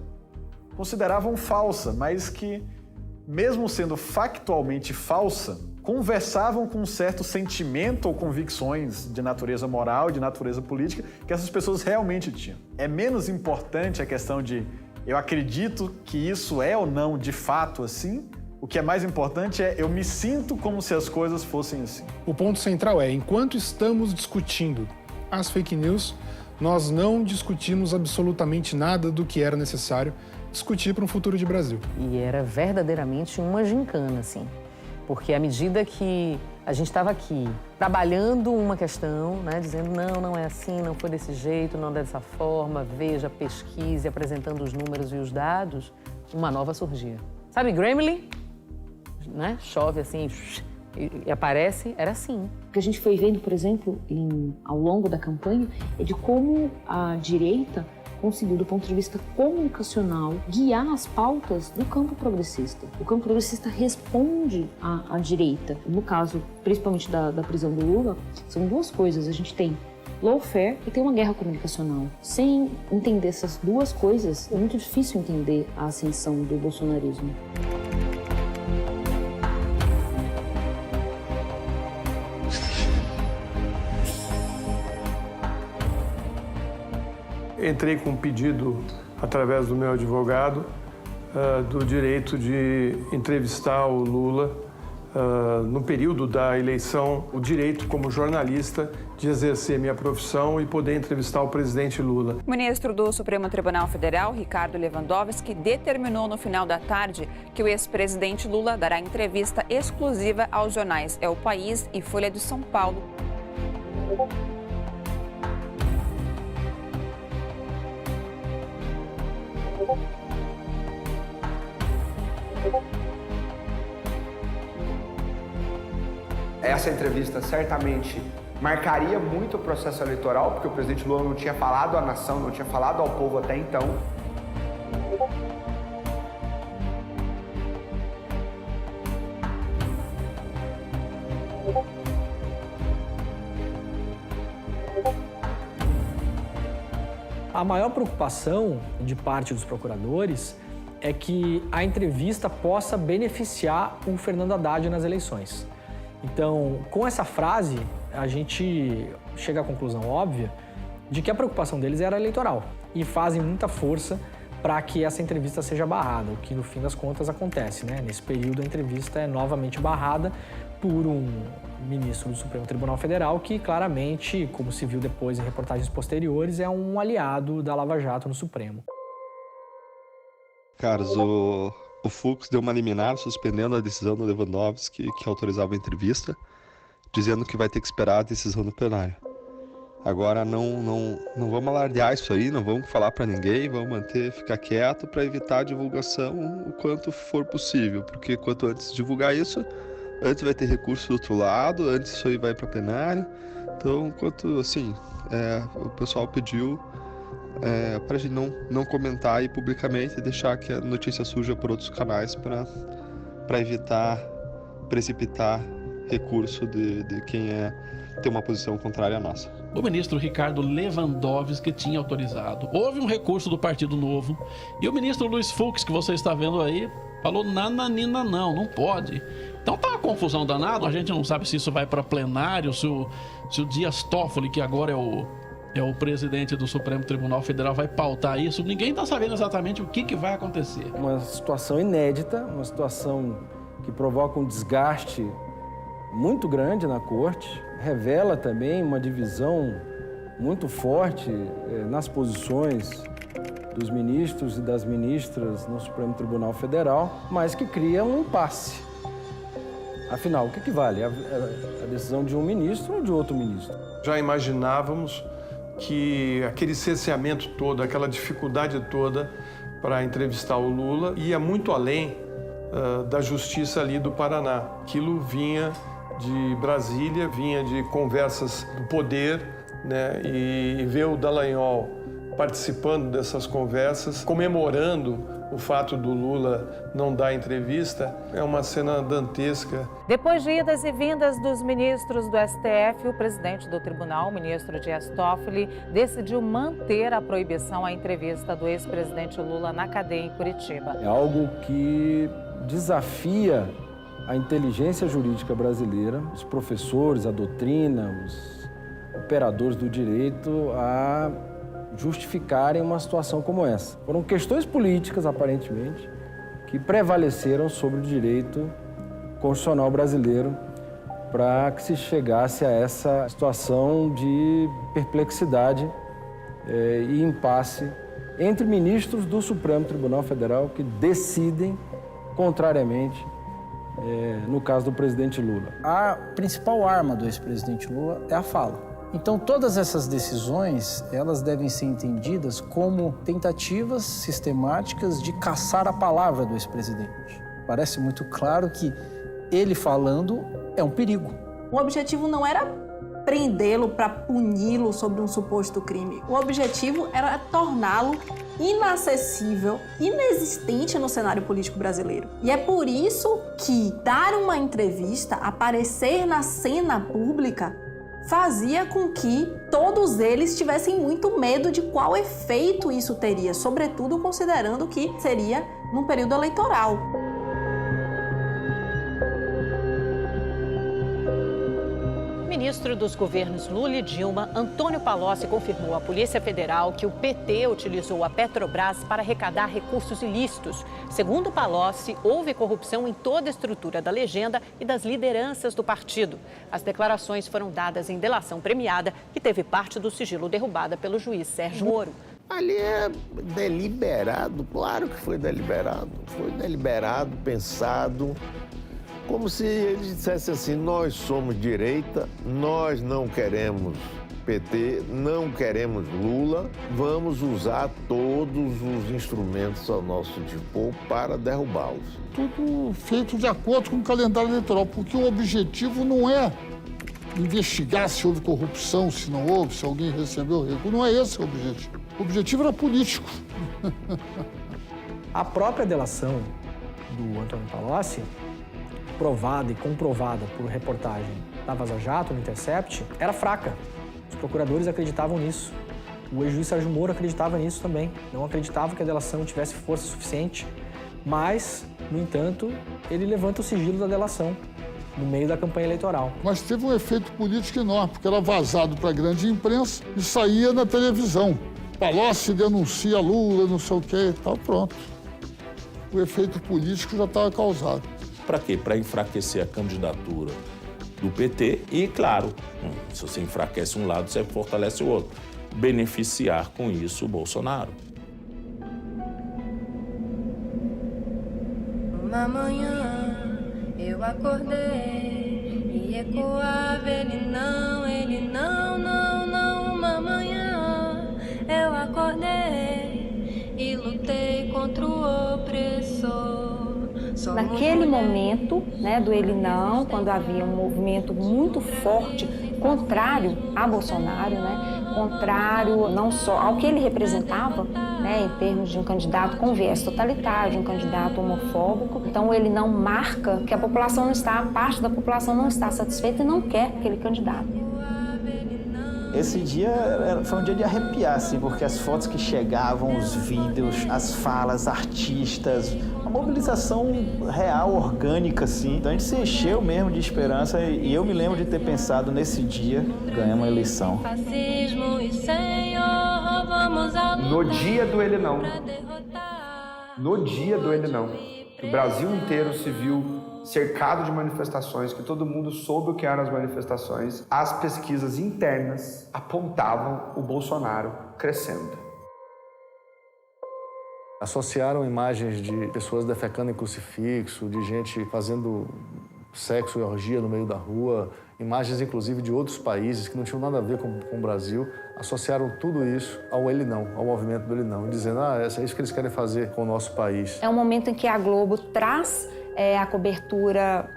consideravam falsa, mas que, mesmo sendo factualmente falsa, conversavam com um certo sentimento ou convicções de natureza moral, de natureza política, que essas pessoas realmente tinham. É menos importante a questão de eu acredito que isso é ou não de fato assim. O que é mais importante é eu me sinto como se as coisas fossem assim. O ponto central é, enquanto estamos discutindo as fake news, nós não discutimos absolutamente nada do que era necessário discutir para um futuro de Brasil. E era verdadeiramente uma gincana, assim. Porque à medida que a gente estava aqui trabalhando uma questão, né, dizendo não é assim, não foi desse jeito, não dessa forma, veja, pesquise, apresentando os números e os dados, uma nova surgia. Sabe Gremlin? Né? Chove assim e aparece, era assim. O que a gente foi vendo, por exemplo, ao longo da campanha, é de como a direita conseguiu, do ponto de vista comunicacional, guiar as pautas do campo progressista. O campo progressista responde à direita. No caso, principalmente da prisão do Lula, são duas coisas. A gente tem lawfare e tem uma guerra comunicacional. Sem entender essas duas coisas, é muito difícil entender a ascensão do bolsonarismo. Entrei com um pedido, através do meu advogado, do direito de entrevistar o Lula no período da eleição, o direito como jornalista de exercer minha profissão e poder entrevistar o presidente Lula. O ministro do Supremo Tribunal Federal, Ricardo Lewandowski, determinou no final da tarde que o ex-presidente Lula dará entrevista exclusiva aos jornais É o País e Folha de São Paulo. Essa entrevista certamente marcaria muito o processo eleitoral, porque o presidente Lula não tinha falado à nação, não tinha falado ao povo até então. A maior preocupação de parte dos procuradores é que a entrevista possa beneficiar o Fernando Haddad nas eleições. Então, com essa frase, a gente chega à conclusão óbvia de que a preocupação deles era eleitoral e fazem muita força para que essa entrevista seja barrada, o que no fim das contas acontece, né? Nesse período a entrevista é novamente barrada por um ministro do Supremo Tribunal Federal que claramente, como se viu depois em reportagens posteriores, é um aliado da Lava Jato no Supremo. Carlos, o Fux deu uma liminar suspendendo a decisão do Lewandowski que autorizava a entrevista, dizendo que vai ter que esperar a decisão do plenário. Agora não vamos alardear isso aí, não vamos falar para ninguém, vamos ficar quieto para evitar a divulgação o quanto for possível, porque quanto antes divulgar isso, antes vai ter recurso do outro lado, antes isso aí vai para plenário. Então, quanto assim, o pessoal pediu para a gente não comentar aí publicamente e deixar que a notícia surja por outros canais para evitar precipitar recurso de quem tem uma posição contrária à nossa. O ministro Ricardo Lewandowski tinha autorizado. Houve um recurso do Partido Novo e o ministro Luiz Fux, que você está vendo aí, falou nananina não pode. Então tá uma confusão danada, a gente não sabe se isso vai para plenário, se o Dias Toffoli, que agora é o presidente do Supremo Tribunal Federal, vai pautar isso. Ninguém está sabendo exatamente o que vai acontecer. Uma situação inédita, uma situação que provoca um desgaste muito grande na Corte, revela também uma divisão muito forte nas posições dos ministros e das ministras no Supremo Tribunal Federal, mas que cria um impasse. Afinal, o que vale? A decisão de um ministro ou de outro ministro? Já imaginávamos que aquele cerceamento todo, aquela dificuldade toda para entrevistar o Lula ia muito além da justiça ali do Paraná. Aquilo vinha de Brasília, vinha de conversas do poder, né? E ver o Dallagnol participando dessas conversas, comemorando o fato do Lula não dar entrevista, é uma cena dantesca. Depois de idas e vindas dos ministros do STF, o presidente do tribunal, o ministro Dias Toffoli, decidiu manter a proibição à entrevista do ex-presidente Lula na cadeia em Curitiba. É algo que desafia a inteligência jurídica brasileira, os professores, a doutrina, os operadores do direito a justificarem uma situação como essa. Foram questões políticas, aparentemente, que prevaleceram sobre o direito constitucional brasileiro para que se chegasse a essa situação de perplexidade e impasse entre ministros do Supremo Tribunal Federal que decidem contrariamente no caso do presidente Lula. A principal arma do ex-presidente Lula é a fala. Então, todas essas decisões, elas devem ser entendidas como tentativas sistemáticas de caçar a palavra do ex-presidente. Parece muito claro que ele falando é um perigo. O objetivo não era prendê-lo para puni-lo sobre um suposto crime. O objetivo era torná-lo inacessível, inexistente no cenário político brasileiro. E é por isso que dar uma entrevista, aparecer na cena pública, fazia com que todos eles tivessem muito medo de qual efeito isso teria, sobretudo considerando que seria num período eleitoral. Ministro dos governos Lula e Dilma, Antônio Palocci, confirmou à Polícia Federal que o PT utilizou a Petrobras para arrecadar recursos ilícitos. Segundo Palocci, houve corrupção em toda a estrutura da legenda e das lideranças do partido. As declarações foram dadas em delação premiada, que teve parte do sigilo derrubada pelo juiz Sérgio Moro. Ali é deliberado, claro que foi deliberado. Foi deliberado, pensado. Como se eles dissessem assim, nós somos direita, nós não queremos PT, não queremos Lula, vamos usar todos os instrumentos ao nosso dispor para derrubá-los. Tudo feito de acordo com o calendário eleitoral, porque o objetivo não é investigar se houve corrupção, se não houve, se alguém recebeu recurso, não é esse o objetivo. O objetivo era político. A própria delação do Antônio Palocci, provada e comprovada por reportagem da Vaza Jato, no Intercept, era fraca. Os procuradores acreditavam nisso. O ex-juiz Sérgio Moro acreditava nisso também. Não acreditava que a delação tivesse força suficiente mas, no entanto, ele levanta o sigilo da delação no meio da campanha eleitoral. Mas teve um efeito político enorme, porque era vazado para a grande imprensa e saía na televisão. Palocci denuncia Lula, não sei o quê e tal, pronto. O efeito político já estava causado. Para quê? Para enfraquecer a candidatura do PT e, claro, se você enfraquece um lado, você fortalece o outro. Beneficiar com isso o Bolsonaro. Uma manhã eu acordei e ecoava ele não, não, não. Uma manhã eu acordei e lutei contra o opressor. Naquele momento, né, do ele não, quando havia um movimento muito forte contrário a Bolsonaro, né, contrário não só ao que ele representava, né, em termos de um candidato com viés totalitário, de um candidato homofóbico. Então ele não marca que a população não está, parte da população não está satisfeita e não quer aquele candidato. Esse dia foi um dia de arrepiar, assim, porque as fotos que chegavam, os vídeos, as falas, artistas, uma mobilização real, orgânica, assim. Então a gente se encheu mesmo de esperança e eu me lembro de ter pensado nesse dia, ganhamos a eleição. No dia do ele não. No dia do ele não. O Brasil inteiro se viu cercado de manifestações, que todo mundo soube o que eram as manifestações. As pesquisas internas apontavam o Bolsonaro crescendo. Associaram imagens de pessoas defecando em crucifixo, de gente fazendo sexo e orgia no meio da rua, imagens inclusive de outros países que não tinham nada a ver com o Brasil. Associaram tudo isso ao ele não, ao movimento do ele não, dizendo, é isso que eles querem fazer com o nosso país. É um momento em que a Globo traz a cobertura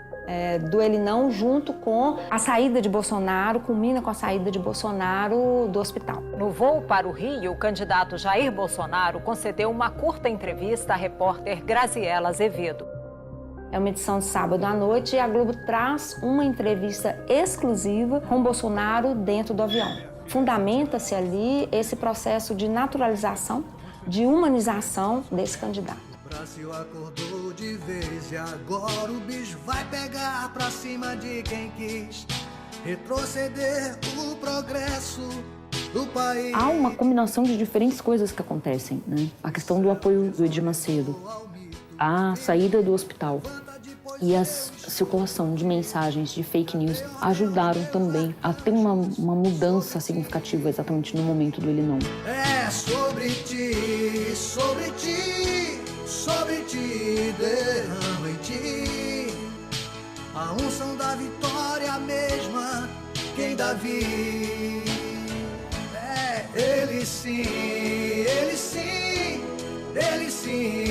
do ele não junto com a saída de Bolsonaro, culmina com a saída de Bolsonaro do hospital. No voo para o Rio, o candidato Jair Bolsonaro concedeu uma curta entrevista à repórter Graziela Azevedo. É uma edição de sábado à noite e a Globo traz uma entrevista exclusiva com Bolsonaro dentro do avião. Fundamenta-se ali esse processo de naturalização, de humanização desse candidato. O Brasil acordou de vez e agora o bicho vai pegar pra cima de quem quis retroceder o progresso do país. Há uma combinação de diferentes coisas que acontecem, né? A questão do apoio do Edir Macedo, a saída do hospital e a circulação de mensagens de fake news ajudaram também a ter uma mudança significativa exatamente no momento do ele não. É sobre ti, sobre ti, sobre ti, derrama em ti a unção da vitória mesma, quem Davi ele sim, ele sim, ele sim,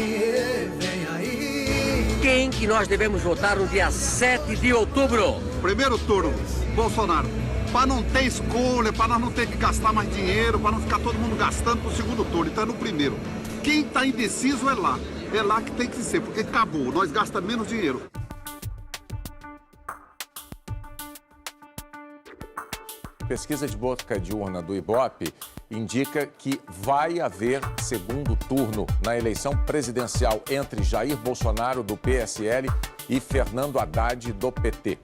vem aí. Quem que nós devemos votar no dia 7 de outubro? Primeiro turno, Bolsonaro. Para não ter escolha, para nós não ter que gastar mais dinheiro, para não ficar todo mundo gastando pro segundo turno. Então é no primeiro. Quem está indeciso é lá. É lá que tem que ser, porque acabou. Nós gastamos menos dinheiro. Pesquisa de boca de urna do Ibope indica que vai haver segundo turno na eleição presidencial entre Jair Bolsonaro, do PSL, e Fernando Haddad, do PT.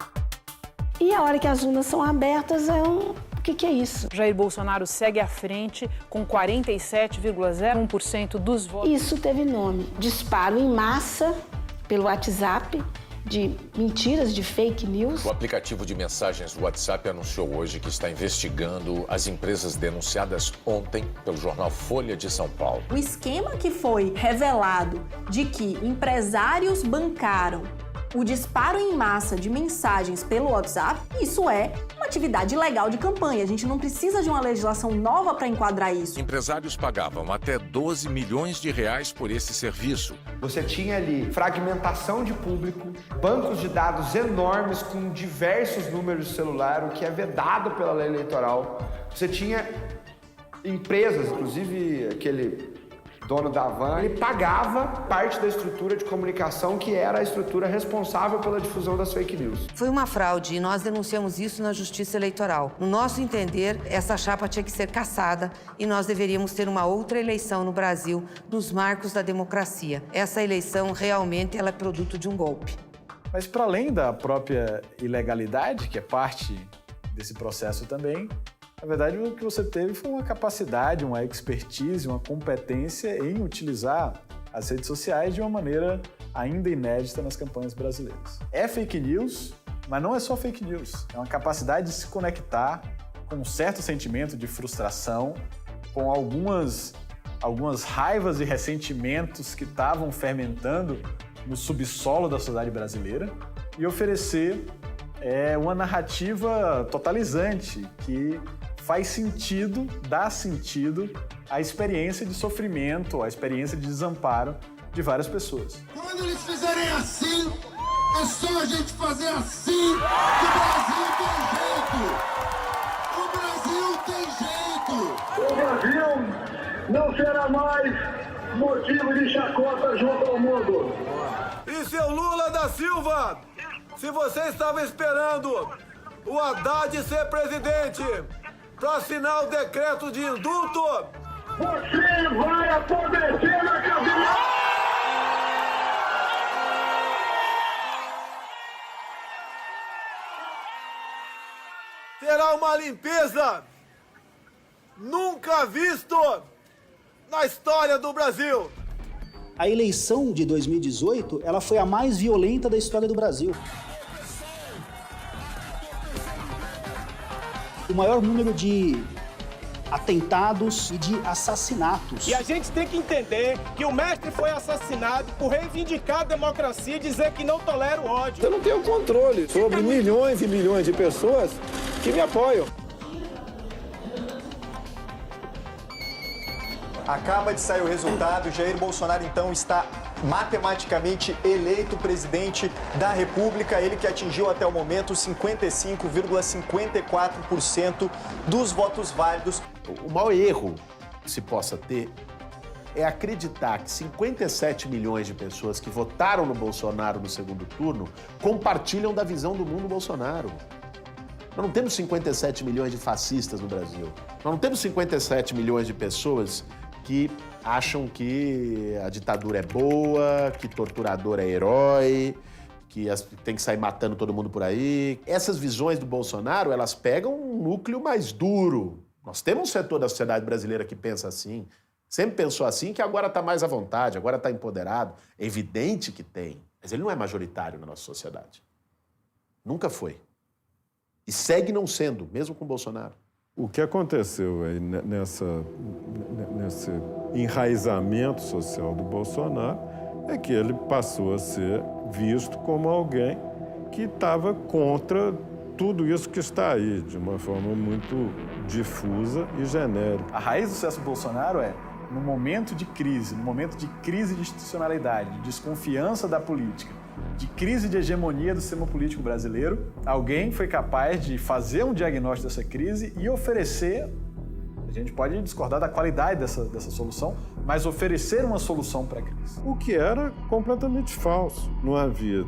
E a hora que as urnas são abertas, o que é isso? Jair Bolsonaro segue à frente com 47,01% dos votos. Isso teve nome: disparo em massa pelo WhatsApp de mentiras, de fake news. O aplicativo de mensagens WhatsApp anunciou hoje que está investigando as empresas denunciadas ontem pelo jornal Folha de São Paulo. O esquema que foi revelado de que empresários bancaram o disparo em massa de mensagens pelo WhatsApp, isso é uma atividade ilegal de campanha. A gente não precisa de uma legislação nova para enquadrar isso. Empresários pagavam até 12 milhões de reais por esse serviço. Você tinha ali fragmentação de público, bancos de dados enormes com diversos números de celular, o que é vedado pela lei eleitoral. Você tinha empresas, inclusive aquele dono da van, ele pagava parte da estrutura de comunicação que era a estrutura responsável pela difusão das fake news. Foi uma fraude e nós denunciamos isso na Justiça Eleitoral. No nosso entender, essa chapa tinha que ser cassada e nós deveríamos ter uma outra eleição no Brasil, nos marcos da democracia. Essa eleição, realmente, ela é produto de um golpe. Mas para além da própria ilegalidade, que é parte desse processo também, na verdade o que você teve foi uma capacidade, uma expertise, uma competência em utilizar as redes sociais de uma maneira ainda inédita nas campanhas brasileiras. É fake news, mas não é só fake news. É uma capacidade de se conectar com um certo sentimento de frustração, com algumas raivas e ressentimentos que estavam fermentando no subsolo da sociedade brasileira e oferecer uma narrativa totalizante que faz sentido, dá sentido à experiência de sofrimento, à experiência de desamparo de várias pessoas. Quando eles fizerem assim, é só a gente fazer assim que o Brasil tem jeito! O Brasil não será mais motivo de chacota junto ao mundo. E seu Lula da Silva, se você estava esperando o Haddad ser presidente para assinar o decreto de indulto, você vai apodrecer na cadeia! terá uma limpeza nunca visto na história do Brasil. A eleição de 2018, ela foi a mais violenta da história do Brasil. O maior número de atentados e de assassinatos. E a gente tem que entender que o mestre foi assassinado por reivindicar a democracia e dizer que não tolera o ódio. Eu não tenho controle sobre milhões e milhões de pessoas que me apoiam. Acaba de sair o resultado. Jair Bolsonaro, então, está matematicamente eleito presidente da República. Ele que atingiu até o momento 55,54% dos votos válidos. O maior erro que se possa ter é acreditar que 57 milhões de pessoas que votaram no Bolsonaro no segundo turno compartilham da visão do mundo Bolsonaro. Nós não temos 57 milhões de fascistas no Brasil. Nós não temos 57 milhões de pessoas que acham que a ditadura é boa, que torturador é herói, que tem que sair matando todo mundo por aí. Essas visões do Bolsonaro, elas pegam um núcleo mais duro. Nós temos um setor da sociedade brasileira que pensa assim, sempre pensou assim, que agora está mais à vontade, agora está empoderado. É evidente que tem, mas ele não é majoritário na nossa sociedade. Nunca foi. E segue não sendo, mesmo com o Bolsonaro. O que aconteceu aí nesse enraizamento social do Bolsonaro é que ele passou a ser visto como alguém que estava contra tudo isso que está aí, de uma forma muito difusa e genérica. A raiz do sucesso do Bolsonaro é, no momento de crise de institucionalidade, de desconfiança da política, de crise de hegemonia do sistema político brasileiro, alguém foi capaz de fazer um diagnóstico dessa crise e oferecer, a gente pode discordar da qualidade dessa solução, mas oferecer uma solução para a crise. O que era completamente falso. Não havia,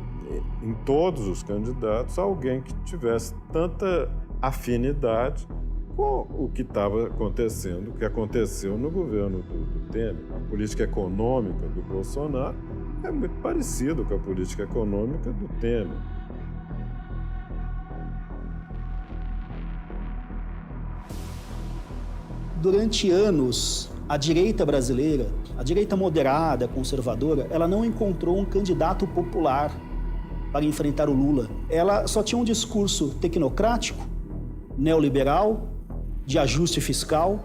em todos os candidatos, alguém que tivesse tanta afinidade com o que estava acontecendo, o que aconteceu no governo do Temer. A política econômica do Bolsonaro é muito parecido com a política econômica do Temer. Durante anos, a direita brasileira, a direita moderada, conservadora, ela não encontrou um candidato popular para enfrentar o Lula. Ela só tinha um discurso tecnocrático, neoliberal, de ajuste fiscal,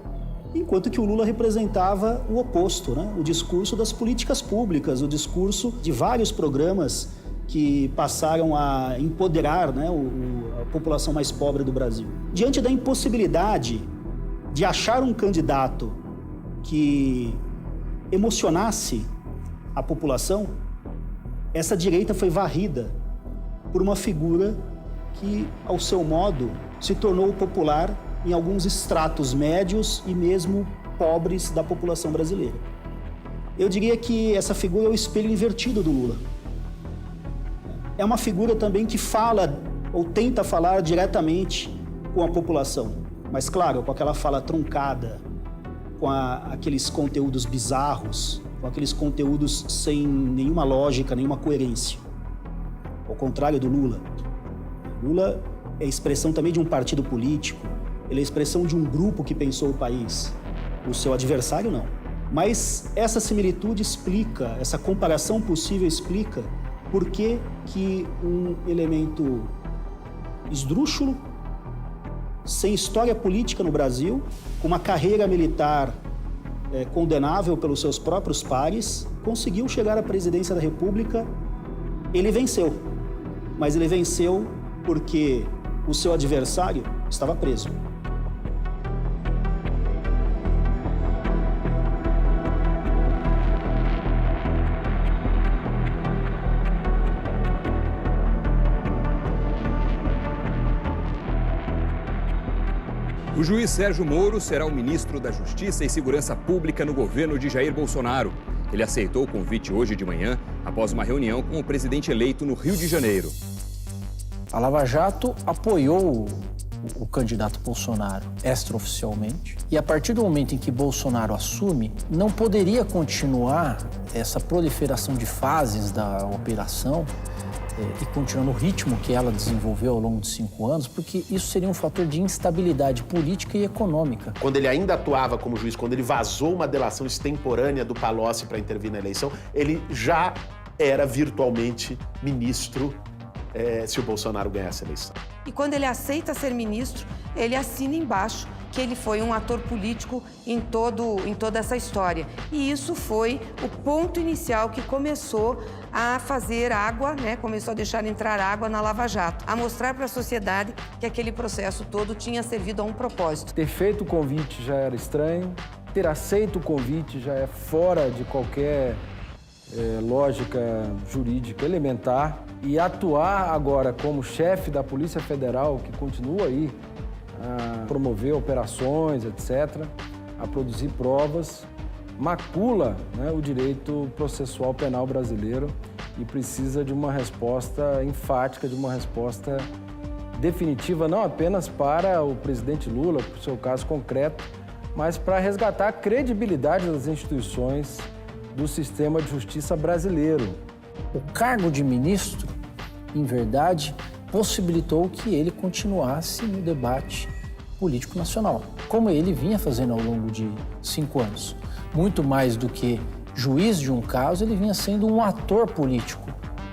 enquanto que o Lula representava o oposto, né? O discurso das políticas públicas, o discurso de vários programas que passaram a empoderar, né, a população mais pobre do Brasil. Diante da impossibilidade de achar um candidato que emocionasse a população, essa direita foi varrida por uma figura que, ao seu modo, se tornou popular em alguns estratos médios e mesmo pobres da população brasileira. Eu diria que essa figura é o espelho invertido do Lula. É uma figura também que fala ou tenta falar diretamente com a população, mas claro, com aquela fala truncada, com aqueles conteúdos bizarros, com aqueles conteúdos sem nenhuma lógica, nenhuma coerência. Ao contrário do Lula. Lula é expressão também de um partido político, ele é expressão de um grupo que pensou o país. O seu adversário, não. Mas essa similitude explica, essa comparação possível explica por que um elemento esdrúxulo, sem história política no Brasil, com uma carreira militar condenável pelos seus próprios pares, conseguiu chegar à presidência da República. Ele venceu, mas ele venceu porque o seu adversário estava preso. O juiz Sérgio Moro será o ministro da Justiça e Segurança Pública no governo de Jair Bolsonaro. Ele aceitou o convite hoje de manhã, após uma reunião com o presidente eleito no Rio de Janeiro. A Lava Jato apoiou o candidato Bolsonaro extraoficialmente. E a partir do momento em que Bolsonaro assume, não poderia continuar essa proliferação de fases da operação e continuar no ritmo que ela desenvolveu ao longo de 5 anos, porque isso seria um fator de instabilidade política e econômica. Quando ele ainda atuava como juiz, quando ele vazou uma delação extemporânea do Palocci para intervir na eleição, ele já era virtualmente ministro se o Bolsonaro ganhasse a eleição. E quando ele aceita ser ministro, ele assina embaixo que ele foi um ator político em toda essa história. E isso foi o ponto inicial que começou a fazer água, começou a deixar entrar água na Lava Jato, a mostrar para a sociedade que aquele processo todo tinha servido a um propósito. Ter feito o convite já era estranho, ter aceito o convite já é fora de qualquer lógica jurídica elementar, e atuar agora como chefe da Polícia Federal, que continua aí a promover operações, etc., a produzir provas, macula o direito processual penal brasileiro e precisa de uma resposta enfática, de uma resposta definitiva, não apenas para o presidente Lula, para o seu caso concreto, mas para resgatar a credibilidade das instituições do sistema de justiça brasileiro. O cargo de ministro, em verdade, possibilitou que ele continuasse no debate político nacional, como ele vinha fazendo ao longo de 5 anos. Muito mais do que juiz de um caso, ele vinha sendo um ator político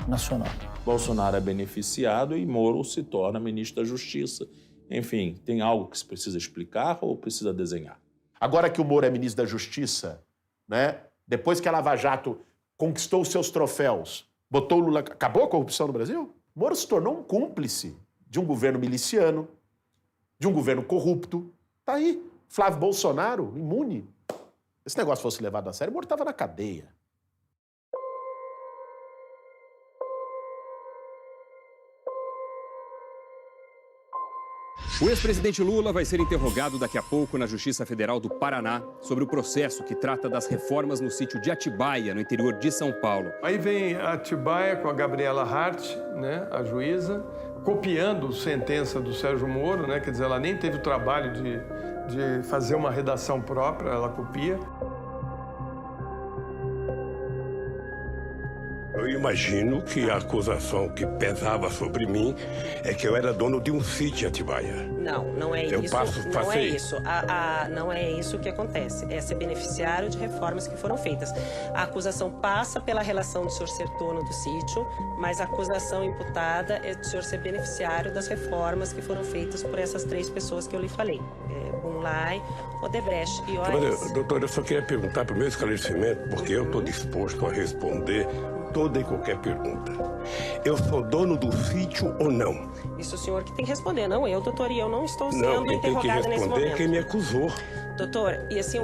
nacional. Bolsonaro é beneficiado e Moro se torna ministro da Justiça. Enfim, tem algo que se precisa explicar ou precisa desenhar? Agora que o Moro é ministro da Justiça, depois que a Lava Jato conquistou os seus troféus, botou o Lula... Acabou a corrupção no Brasil? Moro se tornou um cúmplice de um governo miliciano, de um governo corrupto. Tá aí, Flávio Bolsonaro, imune. Se esse negócio fosse levado a sério, o Moro estava na cadeia. O ex-presidente Lula vai ser interrogado daqui a pouco na Justiça Federal do Paraná sobre o processo que trata das reformas no sítio de Atibaia, no interior de São Paulo. Aí vem Atibaia com a Gabriela Hart, a juíza, copiando sentença do Sérgio Moro, quer dizer, ela nem teve o trabalho de fazer uma redação própria, ela copia. Eu imagino que a acusação que pesava sobre mim é que eu era dono de um sítio em Atibaia. Não é eu isso. Não é isso. Não é isso que acontece. É ser beneficiário de reformas que foram feitas. A acusação passa pela relação do senhor ser dono do sítio, mas a acusação imputada é do senhor ser beneficiário das reformas que foram feitas por essas 3 pessoas que eu lhe falei. Bunlai, Odebrecht e OAS. Doutor, eu só queria perguntar para o meu esclarecimento, porque eu estou disposto a responder toda e qualquer pergunta. Eu sou dono do sítio ou não? Isso o senhor que tem que responder, não eu, doutor, e eu não estou sendo quem interrogada nesse momento. Não, quem tem que responder é quem me acusou. Doutor, e assim,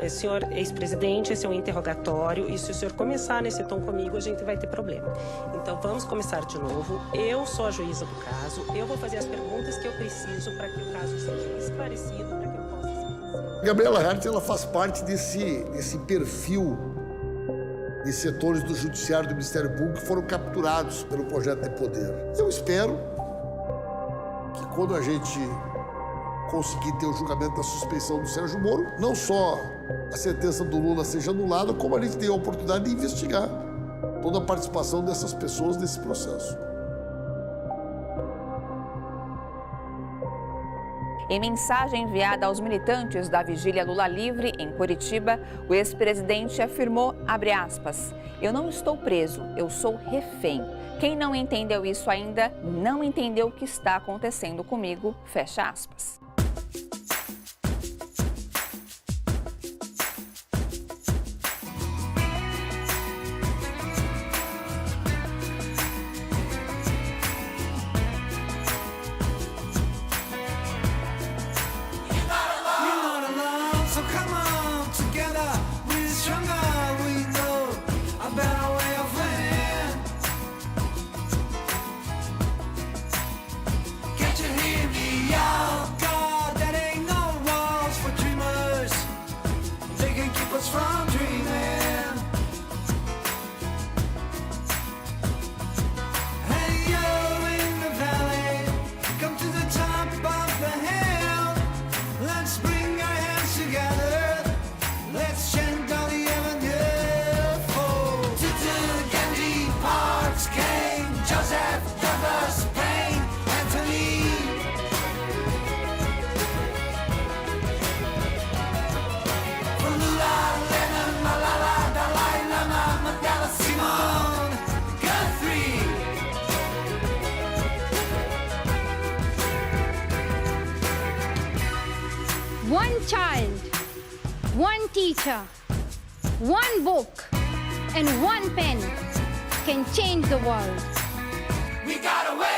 senhor ex-presidente, esse é um interrogatório, e se o senhor começar nesse tom comigo, a gente vai ter problema. Então, vamos começar de novo. Eu sou a juíza do caso, eu vou fazer as perguntas que eu preciso para que o caso seja esclarecido, para que eu possa ser... Gabriela Hart, ela faz parte desse perfil em setores do Judiciário e do Ministério Público que foram capturados pelo projeto de poder. Eu espero que quando a gente conseguir ter o julgamento da suspeição do Sérgio Moro, não só a sentença do Lula seja anulada, como a gente tenha a oportunidade de investigar toda a participação dessas pessoas nesse processo. Em mensagem enviada aos militantes da Vigília Lula Livre, em Curitiba, o ex-presidente afirmou, abre aspas, eu não estou preso, eu sou refém. Quem não entendeu isso ainda, não entendeu o que está acontecendo comigo, fecha aspas. One child, one teacher, one book, and one pen can change the world. We gotta wait.